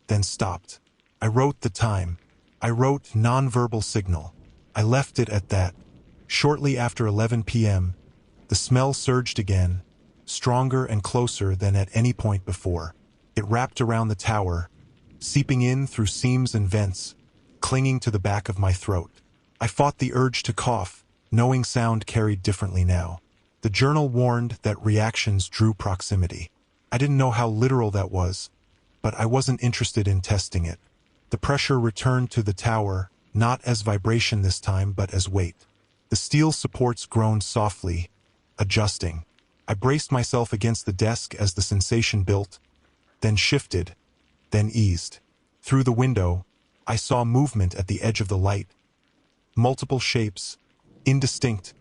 then stopped. I wrote the time. I wrote nonverbal signal. I left it at that. Shortly after 11 p.m., the smell surged again, stronger and closer than at any point before. It wrapped around the tower, seeping in through seams and vents, clinging to the back of my throat. I fought the urge to cough, knowing sound carried differently now. The journal warned that reactions drew proximity. I didn't know how literal that was, but I wasn't interested in testing it. The pressure returned to the tower, not as vibration this time, but as weight. The steel supports groaned softly, adjusting. I braced myself against the desk as the sensation built, then shifted, then eased. Through the window, I saw movement at the edge of the light. Multiple shapes, indistinct,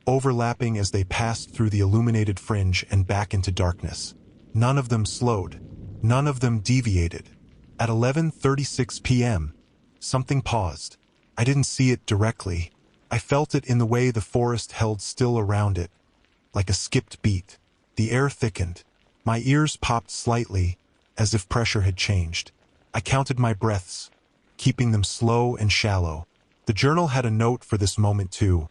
overlapping as they passed through the illuminated fringe and back into darkness. None of them slowed. None of them deviated. At 11:36 p.m., something paused. I didn't see it directly. I felt it in the way the forest held still around it, like a skipped beat. The air thickened. My ears popped slightly, as if pressure had changed. I counted my breaths, keeping them slow and shallow. The journal had a note for this moment too.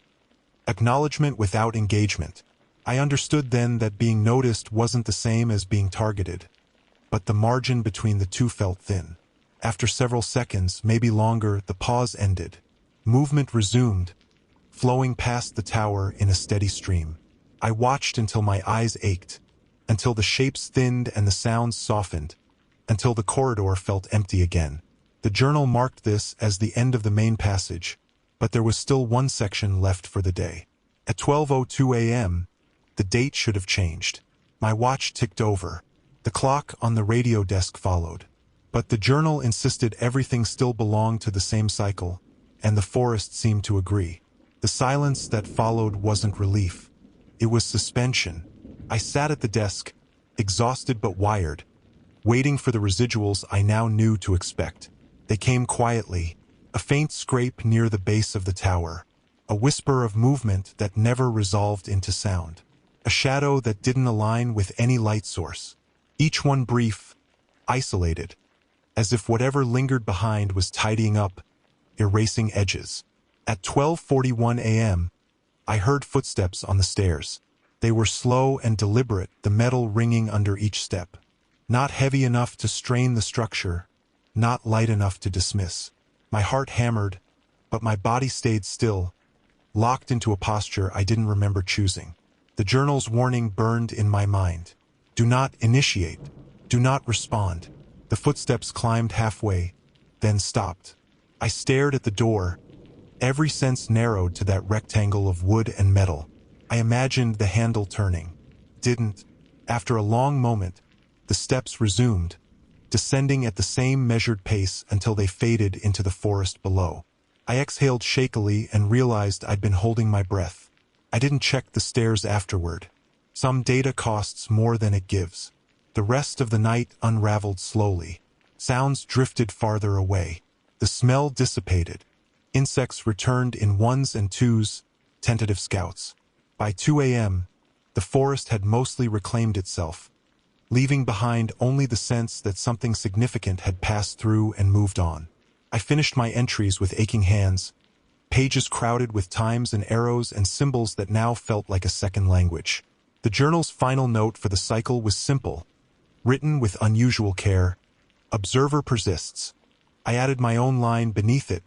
Acknowledgement without engagement. I understood then that being noticed wasn't the same as being targeted, but the margin between the two felt thin. After several seconds, maybe longer, the pause ended. Movement resumed, flowing past the tower in a steady stream. I watched until my eyes ached, until the shapes thinned and the sounds softened, until the corridor felt empty again. The journal marked this as the end of the main passage, but there was still one section left for the day. At 12:02 a.m., the date should have changed. My watch ticked over. The clock on the radio desk followed. But the journal insisted everything still belonged to the same cycle, and the forest seemed to agree. The silence that followed wasn't relief. It was suspension. I sat at the desk, exhausted but wired, waiting for the residuals I now knew to expect. They came quietly, a faint scrape near the base of the tower, a whisper of movement that never resolved into sound, a shadow that didn't align with any light source. Each one brief, isolated, as if whatever lingered behind was tidying up, erasing edges. At 12:41 a.m., I heard footsteps on the stairs. They were slow and deliberate, the metal ringing under each step. Not heavy enough to strain the structure, not light enough to dismiss. My heart hammered, but my body stayed still, locked into a posture I didn't remember choosing. The journal's warning burned in my mind. Do not initiate. Do not respond. The footsteps climbed halfway, then stopped. I stared at the door, every sense narrowed to that rectangle of wood and metal. I imagined the handle turning. Didn't. After a long moment, the steps resumed, descending at the same measured pace until they faded into the forest below. I exhaled shakily and realized I'd been holding my breath. I didn't check the stairs afterward. Some data costs more than it gives. The rest of the night unraveled slowly. Sounds drifted farther away. The smell dissipated. Insects returned in ones and twos, tentative scouts. By 2 a.m., the forest had mostly reclaimed itself, leaving behind only the sense that something significant had passed through and moved on. I finished my entries with aching hands, pages crowded with times and arrows and symbols that now felt like a second language. The journal's final note for the cycle was simple, written with unusual care. Observer persists. I added my own line beneath it,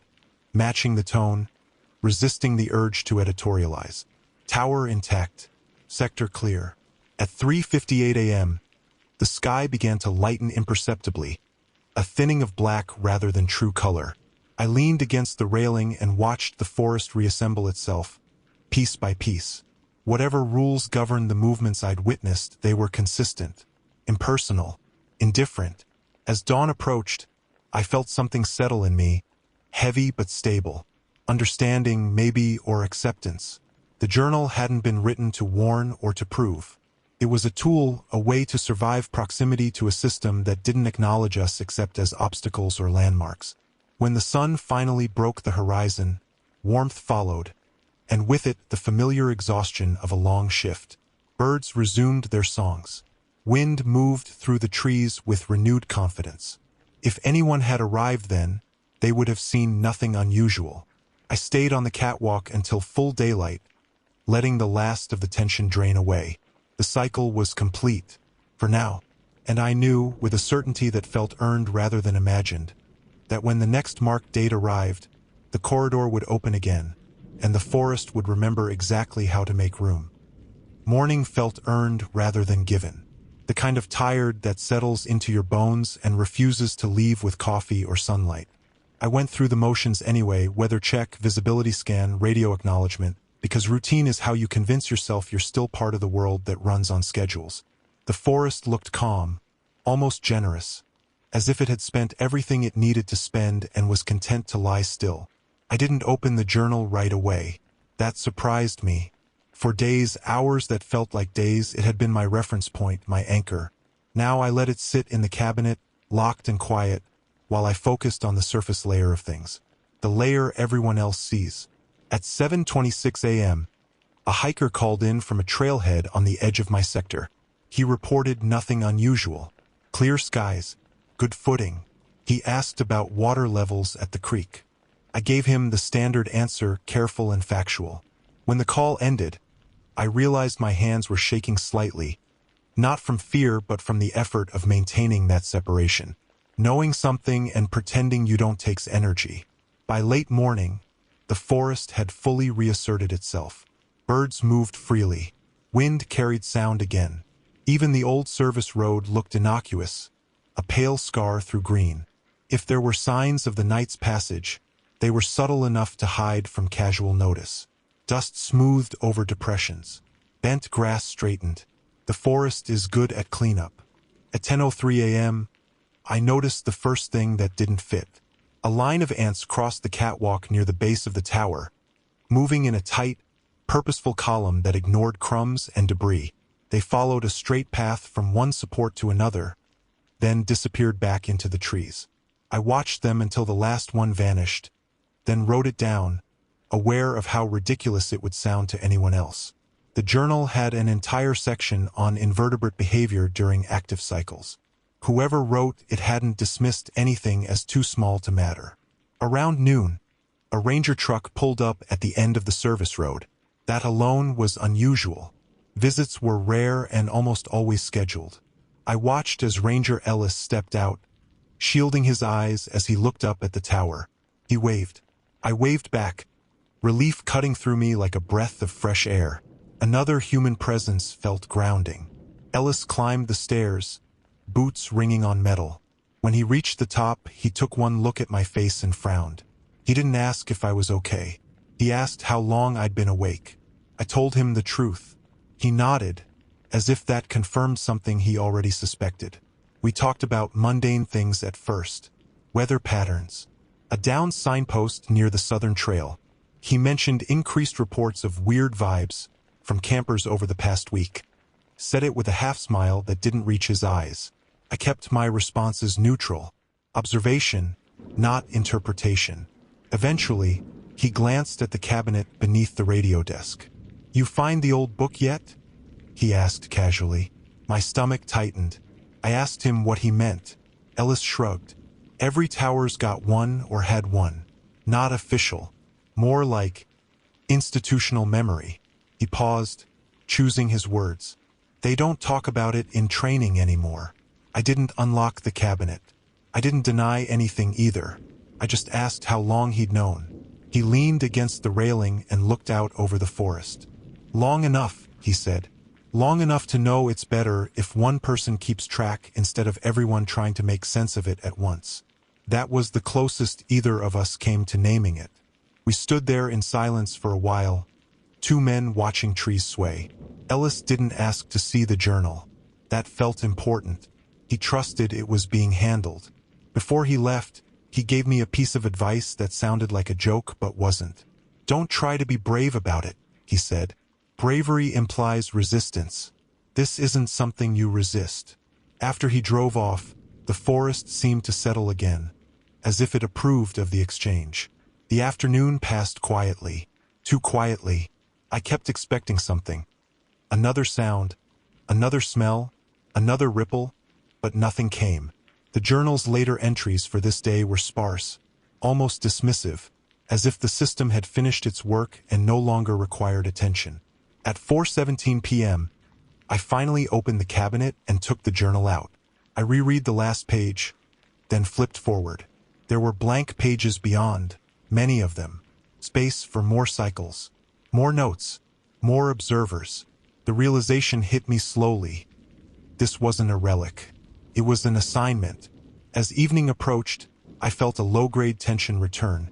matching the tone, resisting the urge to editorialize. Tower intact, sector clear. At 3:58 a.m., the sky began to lighten imperceptibly, a thinning of black rather than true color. I leaned against the railing and watched the forest reassemble itself, piece by piece. Whatever rules governed the movements I'd witnessed, they were consistent, impersonal, indifferent. As dawn approached, I felt something settle in me, heavy but stable. Understanding, maybe, or acceptance. The journal hadn't been written to warn or to prove. It was a tool, a way to survive proximity to a system that didn't acknowledge us except as obstacles or landmarks. When the sun finally broke the horizon, warmth followed, and with it the familiar exhaustion of a long shift. Birds resumed their songs. Wind moved through the trees with renewed confidence. If anyone had arrived then, they would have seen nothing unusual. I stayed on the catwalk until full daylight, letting the last of the tension drain away. The cycle was complete, for now, and I knew, with a certainty that felt earned rather than imagined, that when the next marked date arrived, the corridor would open again, and the forest would remember exactly how to make room. Morning felt earned rather than given, the kind of tired that settles into your bones and refuses to leave with coffee or sunlight. I went through the motions anyway: weather check, visibility scan, radio acknowledgement, because routine is how you convince yourself you're still part of the world that runs on schedules. The forest looked calm, almost generous, as if it had spent everything it needed to spend and was content to lie still. I didn't open the journal right away. That surprised me. For days, hours that felt like days, it had been my reference point, my anchor. Now I let it sit in the cabinet, locked and quiet, while I focused on the surface layer of things. The layer everyone else sees. At 7:26 a.m., a hiker called in from a trailhead on the edge of my sector. He reported nothing unusual. Clear skies, good footing. He asked about water levels at the creek. I gave him the standard answer, careful and factual. When the call ended, I realized my hands were shaking slightly, not from fear but from the effort of maintaining that separation. Knowing something and pretending you don't takes energy. By late morning, the forest had fully reasserted itself. Birds moved freely. Wind carried sound again. Even the old service road looked innocuous, a pale scar through green. If there were signs of the night's passage, they were subtle enough to hide from casual notice. Dust smoothed over depressions. Bent grass straightened. The forest is good at cleanup. At 10:03 a.m., I noticed the first thing that didn't fit. A line of ants crossed the catwalk near the base of the tower, moving in a tight, purposeful column that ignored crumbs and debris. They followed a straight path from one support to another, then disappeared back into the trees. I watched them until the last one vanished, then wrote it down, aware of how ridiculous it would sound to anyone else. The journal had an entire section on invertebrate behavior during active cycles. Whoever wrote it hadn't dismissed anything as too small to matter. Around noon, a ranger truck pulled up at the end of the service road. That alone was unusual. Visits were rare and almost always scheduled. I watched as Ranger Ellis stepped out, shielding his eyes as he looked up at the tower. He waved. I waved back, relief cutting through me like a breath of fresh air. Another human presence felt grounding. Ellis climbed the stairs, boots ringing on metal. When he reached the top, he took one look at my face and frowned. He didn't ask if I was okay. He asked how long I'd been awake. I told him the truth. He nodded, as if that confirmed something he already suspected. We talked about mundane things at first. Weather patterns. A down signpost near the southern trail. He mentioned increased reports of weird vibes from campers over the past week. Said it with a half-smile that didn't reach his eyes. I kept my responses neutral. Observation, not interpretation. Eventually, he glanced at the cabinet beneath the radio desk. "You find the old book yet?" he asked casually. My stomach tightened. I asked him what he meant. Ellis shrugged. Every tower's got one or had one. Not official. More like institutional memory. He paused, choosing his words. They don't talk about it in training anymore. I didn't unlock the cabinet. I didn't deny anything either. I just asked how long he'd known. He leaned against the railing and looked out over the forest. Long enough, he said. Long enough to know it's better if one person keeps track instead of everyone trying to make sense of it at once. That was the closest either of us came to naming it. We stood there in silence for a while, two men watching trees sway. Ellis didn't ask to see the journal. That felt important. He trusted it was being handled. Before he left, he gave me a piece of advice that sounded like a joke but wasn't. Don't try to be brave about it, he said. Bravery implies resistance. This isn't something you resist. After he drove off, the forest seemed to settle again, as if it approved of the exchange. The afternoon passed quietly, too quietly. I kept expecting something. Another sound, another smell, another ripple, but nothing came. The journal's later entries for this day were sparse, almost dismissive, as if the system had finished its work and no longer required attention. At 4:17 p.m., I finally opened the cabinet and took the journal out. I reread the last page, then flipped forward. There were blank pages beyond, many of them. Space for more cycles, more notes, more observers. The realization hit me slowly. This wasn't a relic. It was an assignment. As evening approached, I felt a low-grade tension return,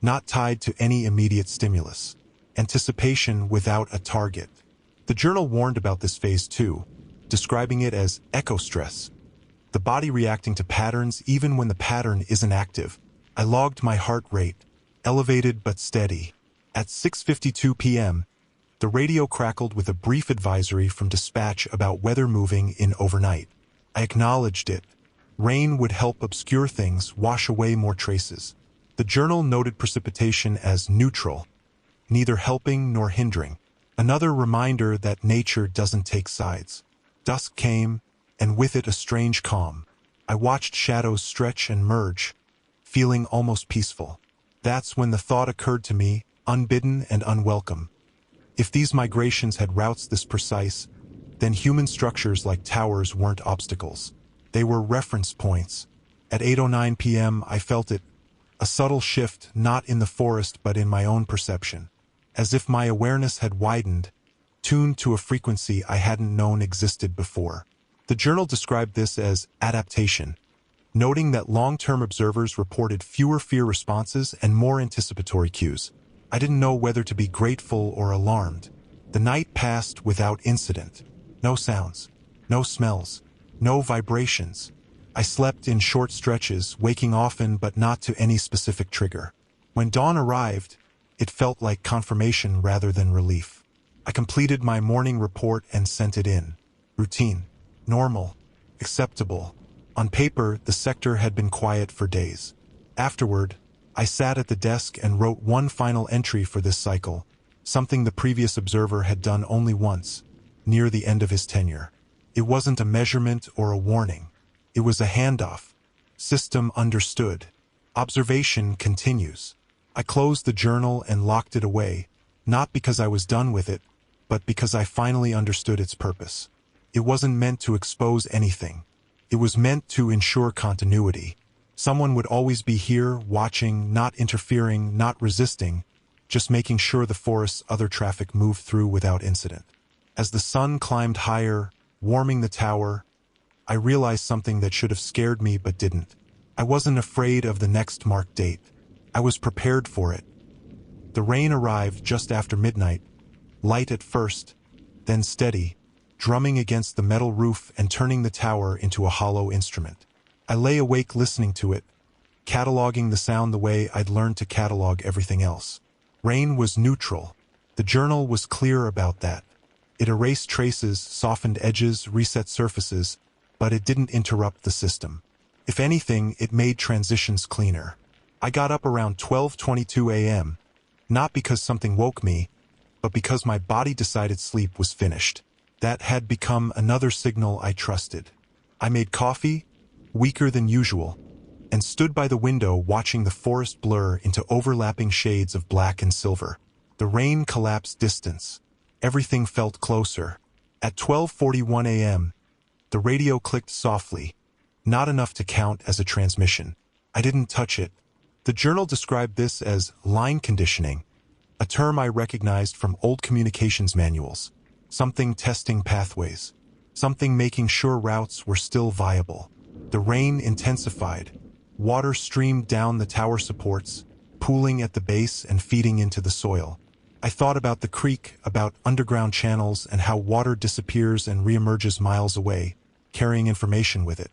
not tied to any immediate stimulus. Anticipation without a target. The journal warned about this phase too, describing it as echo stress, the body reacting to patterns even when the pattern isn't active. I logged my heart rate, elevated but steady. At 6:52 p.m., the radio crackled with a brief advisory from dispatch about weather moving in overnight. I acknowledged it. Rain would help obscure things, wash away more traces. The journal noted precipitation as neutral, neither helping nor hindering. Another reminder that nature doesn't take sides. Dusk came, and with it a strange calm. I watched shadows stretch and merge, feeling almost peaceful. That's when the thought occurred to me, unbidden and unwelcome. If these migrations had routes this precise, then human structures like towers weren't obstacles. They were reference points. At 8:09 p.m. I felt it, a subtle shift not in the forest but in my own perception. As if my awareness had widened, tuned to a frequency I hadn't known existed before. The journal described this as adaptation, noting that long-term observers reported fewer fear responses and more anticipatory cues. I didn't know whether to be grateful or alarmed. The night passed without incident. No sounds, no smells, no vibrations. I slept in short stretches, waking often but not to any specific trigger. When dawn arrived, it felt like confirmation rather than relief. I completed my morning report and sent it in. Routine, normal, acceptable. On paper, the sector had been quiet for days. Afterward, I sat at the desk and wrote one final entry for this cycle, something the previous observer had done only once, near the end of his tenure. It wasn't a measurement or a warning. It was a handoff. System understood. Observation continues. I closed the journal and locked it away, not because I was done with it, but because I finally understood its purpose. It wasn't meant to expose anything. It was meant to ensure continuity. Someone would always be here, watching, not interfering, not resisting, just making sure the forest's other traffic moved through without incident. As the sun climbed higher, warming the tower, I realized something that should have scared me but didn't. I wasn't afraid of the next marked date. I was prepared for it. The rain arrived just after midnight, light at first, then steady, drumming against the metal roof and turning the tower into a hollow instrument. I lay awake listening to it, cataloging the sound the way I'd learned to catalog everything else. Rain was neutral. The journal was clear about that. It erased traces, softened edges, reset surfaces, but it didn't interrupt the system. If anything, it made transitions cleaner. I got up around 12:22 a.m., not because something woke me, but because my body decided sleep was finished. That had become another signal I trusted. I made coffee, weaker than usual, and stood by the window watching the forest blur into overlapping shades of black and silver. The rain collapsed distance. Everything felt closer. At 12:41 a.m., the radio clicked softly, not enough to count as a transmission. I didn't touch it. The journal described this as line conditioning, a term I recognized from old communications manuals. Something testing pathways. Something making sure routes were still viable. The rain intensified. Water streamed down the tower supports, pooling at the base and feeding into the soil. I thought about the creek, about underground channels, and how water disappears and reemerges miles away, carrying information with it.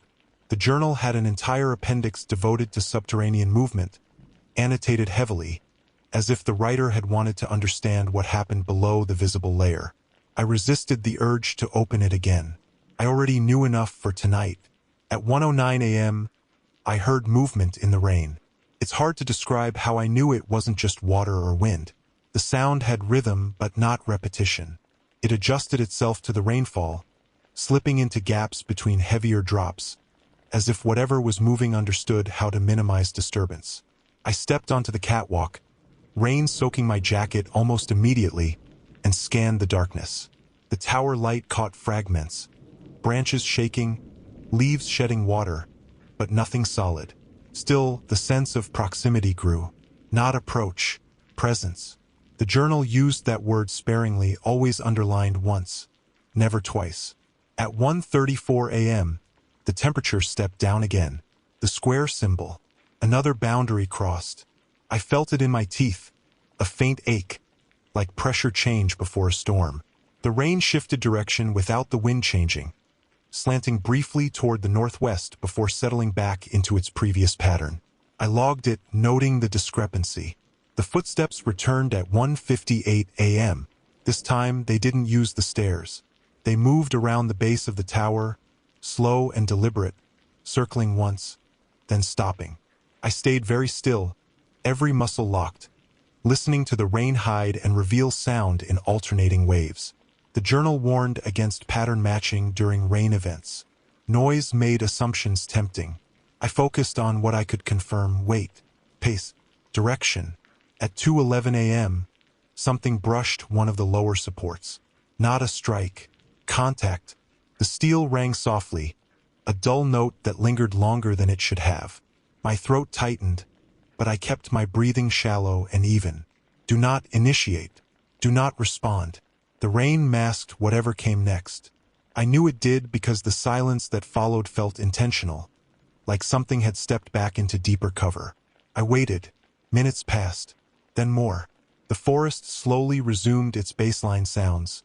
The journal had an entire appendix devoted to subterranean movement, annotated heavily, as if the writer had wanted to understand what happened below the visible layer. I resisted the urge to open it again. I already knew enough for tonight. At 1:09 a.m., I heard movement in the rain. It's hard to describe how I knew it wasn't just water or wind. The sound had rhythm but not repetition. It adjusted itself to the rainfall, slipping into gaps between heavier drops, as if whatever was moving understood how to minimize disturbance. I stepped onto the catwalk, rain soaking my jacket almost immediately, and scanned the darkness. The tower light caught fragments, branches shaking, leaves shedding water, but nothing solid. Still, the sense of proximity grew. Not approach, presence. The journal used that word sparingly, always underlined once, never twice. At 1:34 a.m., the temperature stepped down again. The square symbol. Another boundary crossed. I felt it in my teeth. A faint ache, like pressure change before a storm. The rain shifted direction without the wind changing, slanting briefly toward the northwest before settling back into its previous pattern. I logged it, noting the discrepancy. The footsteps returned at 1:58 a.m. This time, they didn't use the stairs. They moved around the base of the tower, slow and deliberate, circling once, then stopping. I stayed very still, every muscle locked, listening to the rain hide and reveal sound in alternating waves. The journal warned against pattern matching during rain events. Noise made assumptions tempting. I focused on what I could confirm: weight, pace, direction. At 2:11 a.m., something brushed one of the lower supports. Not a strike. Contact. The steel rang softly, a dull note that lingered longer than it should have. My throat tightened, but I kept my breathing shallow and even. Do not initiate. Do not respond. The rain masked whatever came next. I knew it did because the silence that followed felt intentional, like something had stepped back into deeper cover. I waited. Minutes passed. Then more. The forest slowly resumed its baseline sounds,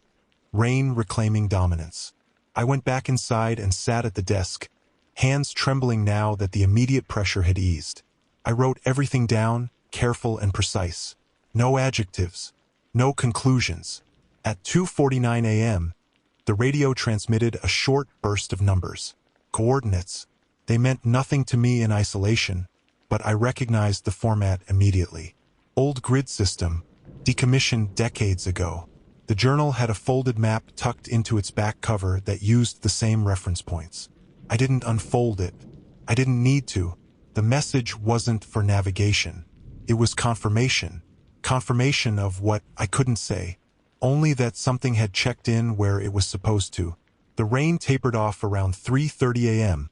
rain reclaiming dominance. I went back inside and sat at the desk, hands trembling now that the immediate pressure had eased. I wrote everything down, careful and precise. No adjectives. No conclusions. At 2:49 a.m., the radio transmitted a short burst of numbers. Coordinates. They meant nothing to me in isolation, but I recognized the format immediately. Old grid system, decommissioned decades ago. The journal had a folded map tucked into its back cover that used the same reference points. I didn't unfold it. I didn't need to. The message wasn't for navigation. It was confirmation. Confirmation of what I couldn't say. Only that something had checked in where it was supposed to. The rain tapered off around 3:30 a.m.,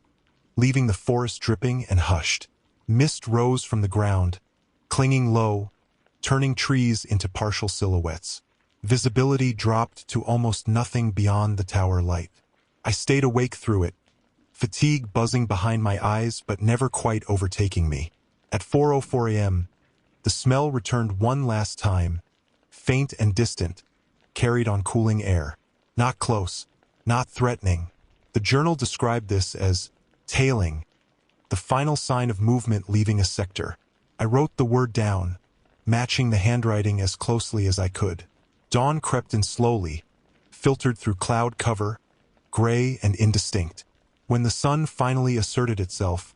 leaving the forest dripping and hushed. Mist rose from the ground, clinging low, turning trees into partial silhouettes. Visibility dropped to almost nothing beyond the tower light. I stayed awake through it, fatigue buzzing behind my eyes but never quite overtaking me. At 4:04 a.m., the smell returned one last time, faint and distant, carried on cooling air. Not close, not threatening. The journal described this as tailing, the final sign of movement leaving a sector. I wrote the word down, matching the handwriting as closely as I could. Dawn crept in slowly, filtered through cloud cover, gray and indistinct. When the sun finally asserted itself,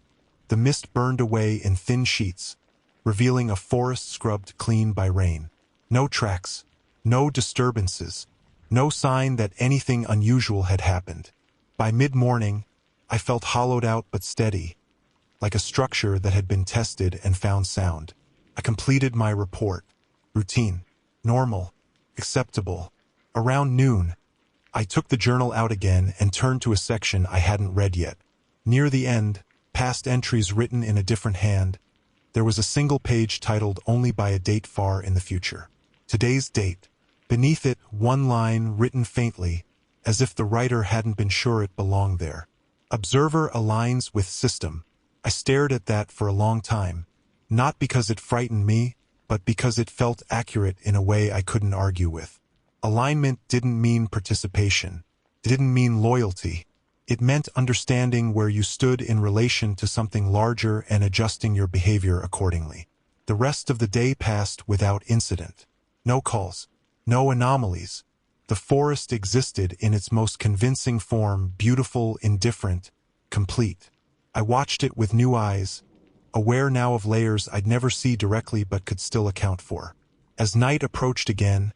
the mist burned away in thin sheets, revealing a forest scrubbed clean by rain. No tracks, no disturbances, no sign that anything unusual had happened. By mid-morning, I felt hollowed out but steady, like a structure that had been tested and found sound. I completed my report. Routine, normal, acceptable. Around noon, I took the journal out again and turned to a section I hadn't read yet. Near the end, past entries written in a different hand, there was a single page titled only by a date far in the future. Today's date. Beneath it, one line written faintly, as if the writer hadn't been sure it belonged there. Observer aligns with system. I stared at that for a long time, not because it frightened me, but because it felt accurate in a way I couldn't argue with. Alignment didn't mean participation. It didn't mean loyalty. It meant understanding where you stood in relation to something larger and adjusting your behavior accordingly. The rest of the day passed without incident. No calls. No anomalies. The forest existed in its most convincing form, beautiful, indifferent, complete. I watched it with new eyes, aware now of layers I'd never see directly but could still account for. As night approached again,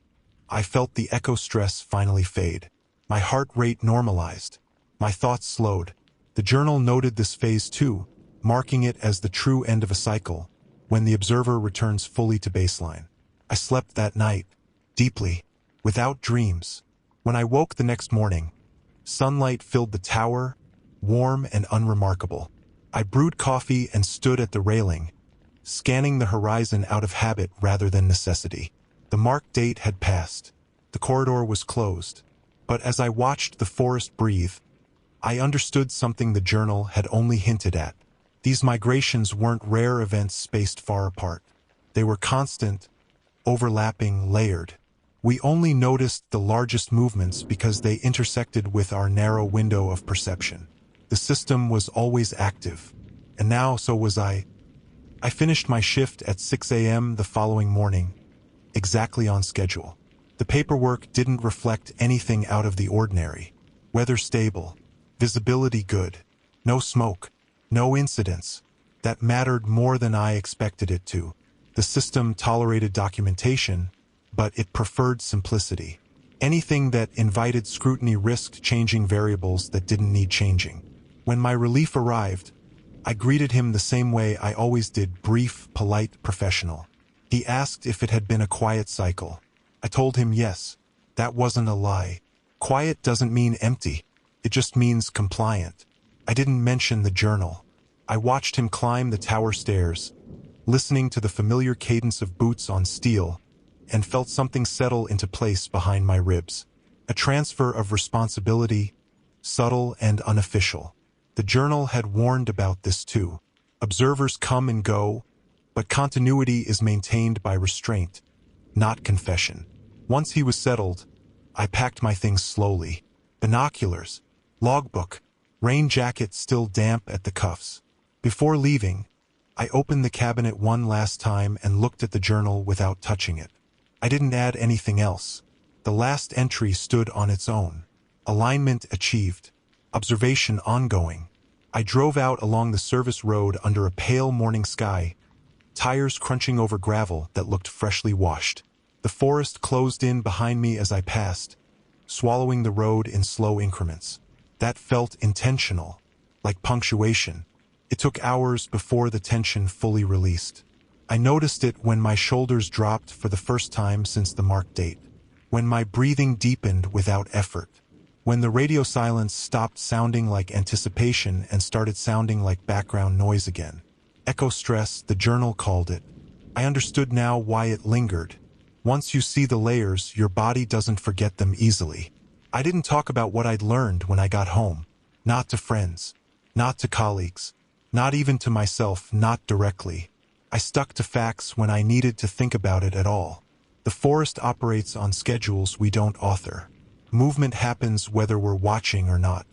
I felt the echo stress finally fade. My heart rate normalized. My thoughts slowed. The journal noted this phase too, marking it as the true end of a cycle, when the observer returns fully to baseline. I slept that night, deeply, without dreams. When I woke the next morning, sunlight filled the tower, warm and unremarkable. I brewed coffee and stood at the railing, scanning the horizon out of habit rather than necessity. The marked date had passed. The corridor was closed. But as I watched the forest breathe, I understood something the journal had only hinted at. These migrations weren't rare events spaced far apart. They were constant, overlapping, layered. We only noticed the largest movements because they intersected with our narrow window of perception. The system was always active, and now so was I. I finished my shift at 6 a.m. the following morning, exactly on schedule. The paperwork didn't reflect anything out of the ordinary. Weather stable, visibility good, no smoke, no incidents. That mattered more than I expected it to. The system tolerated documentation, but it preferred simplicity. Anything that invited scrutiny risked changing variables that didn't need changing. When my relief arrived, I greeted him the same way I always did, brief, polite, professional. He asked if it had been a quiet cycle. I told him yes. That wasn't a lie. Quiet doesn't mean empty. It just means compliant. I didn't mention the journal. I watched him climb the tower stairs, listening to the familiar cadence of boots on steel, and felt something settle into place behind my ribs. A transfer of responsibility, subtle and unofficial. The journal had warned about this too. Observers come and go, but continuity is maintained by restraint, not confession. Once he was settled, I packed my things slowly. Binoculars, logbook, rain jacket still damp at the cuffs. Before leaving, I opened the cabinet one last time and looked at the journal without touching it. I didn't add anything else. The last entry stood on its own. Alignment achieved. Observation ongoing. I drove out along the service road under a pale morning sky, tires crunching over gravel that looked freshly washed. The forest closed in behind me as I passed, swallowing the road in slow increments. That felt intentional, like punctuation. It took hours before the tension fully released. I noticed it when my shoulders dropped for the first time since the marked date, when my breathing deepened without effort, when the radio silence stopped sounding like anticipation and started sounding like background noise again. Echo stress, the journal called it. I understood now why it lingered. Once you see the layers, your body doesn't forget them easily. I didn't talk about what I'd learned when I got home. Not to friends. Not to colleagues. Not even to myself, not directly. I stuck to facts when I needed to think about it at all. The forest operates on schedules we don't author. Movement happens whether we're watching or not.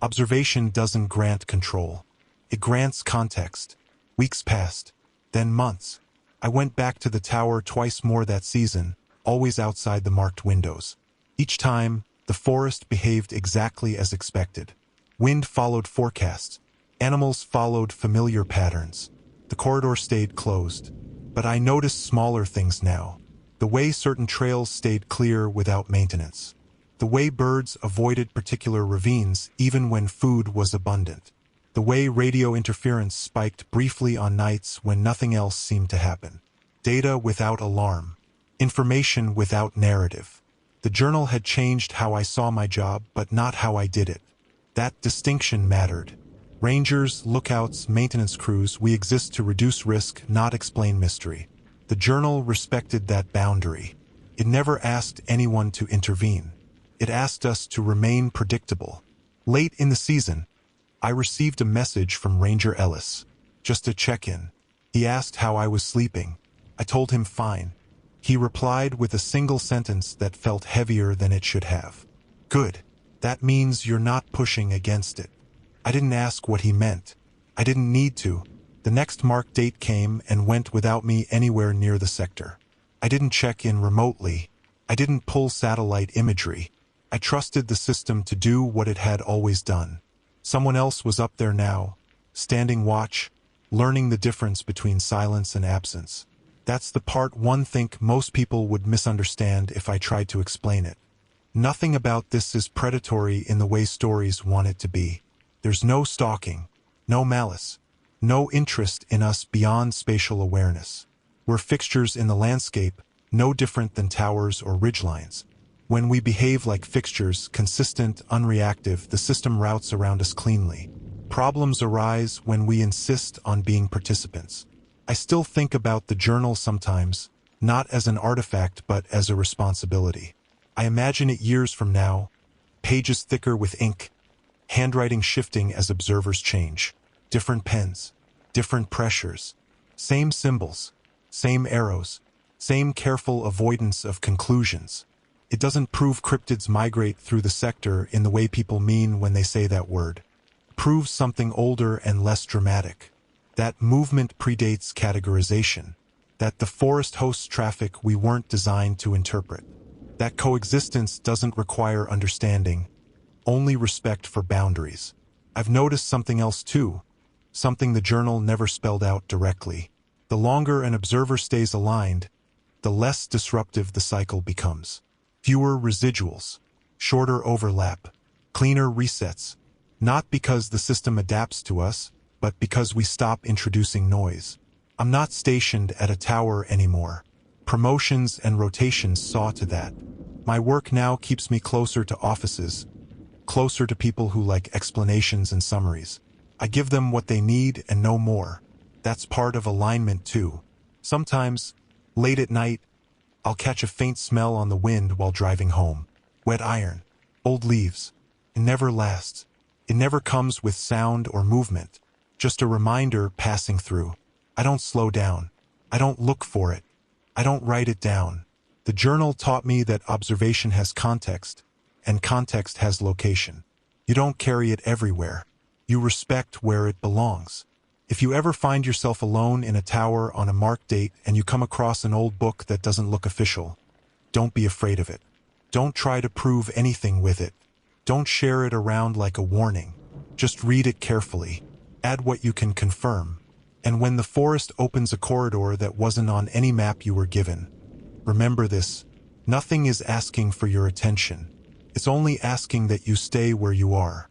Observation doesn't grant control. It grants context. Weeks passed, then months. I went back to the tower twice more that season, always outside the marked windows. Each time, the forest behaved exactly as expected. Wind followed forecasts. Animals followed familiar patterns. The corridor stayed closed. But I noticed smaller things now. The way certain trails stayed clear without maintenance. The way birds avoided particular ravines even when food was abundant. The way radio interference spiked briefly on nights when nothing else seemed to happen. Data without alarm. Information without narrative. The journal had changed how I saw my job, but not how I did it. That distinction mattered. Rangers, lookouts, maintenance crews, we exist to reduce risk, not explain mystery. The journal respected that boundary. It never asked anyone to intervene. It asked us to remain predictable. Late in the season, I received a message from Ranger Ellis. Just a check-in. He asked how I was sleeping. I told him fine. He replied with a single sentence that felt heavier than it should have. Good. That means you're not pushing against it. I didn't ask what he meant. I didn't need to. The next marked date came and went without me anywhere near the sector. I didn't check in remotely. I didn't pull satellite imagery. I trusted the system to do what it had always done. Someone else was up there now, standing watch, learning the difference between silence and absence. That's the part one think most people would misunderstand if I tried to explain it. Nothing about this is predatory in the way stories want it to be. There's no stalking, no malice, no interest in us beyond spatial awareness. We're fixtures in the landscape, no different than towers or ridgelines. When we behave like fixtures, consistent, unreactive, the system routes around us cleanly. Problems arise when we insist on being participants. I still think about the journal sometimes, not as an artifact but as a responsibility. I imagine it years from now, pages thicker with ink, handwriting shifting as observers change. Different pens, different pressures, same symbols, same arrows, same careful avoidance of conclusions. It doesn't prove cryptids migrate through the sector in the way people mean when they say that word. It proves something older and less dramatic. That movement predates categorization. That the forest hosts traffic we weren't designed to interpret. That coexistence doesn't require understanding, only respect for boundaries. I've noticed something else too, something the journal never spelled out directly. The longer an observer stays aligned, the less disruptive the cycle becomes. Fewer residuals, shorter overlap, cleaner resets, not because the system adapts to us, but because we stop introducing noise. I'm not stationed at a tower anymore. Promotions and rotations saw to that. My work now keeps me closer to offices, closer to people who like explanations and summaries. I give them what they need and no more. That's part of alignment too. Sometimes, late at night, I'll catch a faint smell on the wind while driving home. Wet iron, old leaves. It never lasts. It never comes with sound or movement. Just a reminder passing through. I don't slow down. I don't look for it. I don't write it down. The journal taught me that observation has context, and context has location. You don't carry it everywhere. You respect where it belongs. If you ever find yourself alone in a tower on a marked date and you come across an old book that doesn't look official, don't be afraid of it. Don't try to prove anything with it. Don't share it around like a warning. Just read it carefully. Add what you can confirm. And when the forest opens a corridor that wasn't on any map you were given, remember this: nothing is asking for your attention. It's only asking that you stay where you are.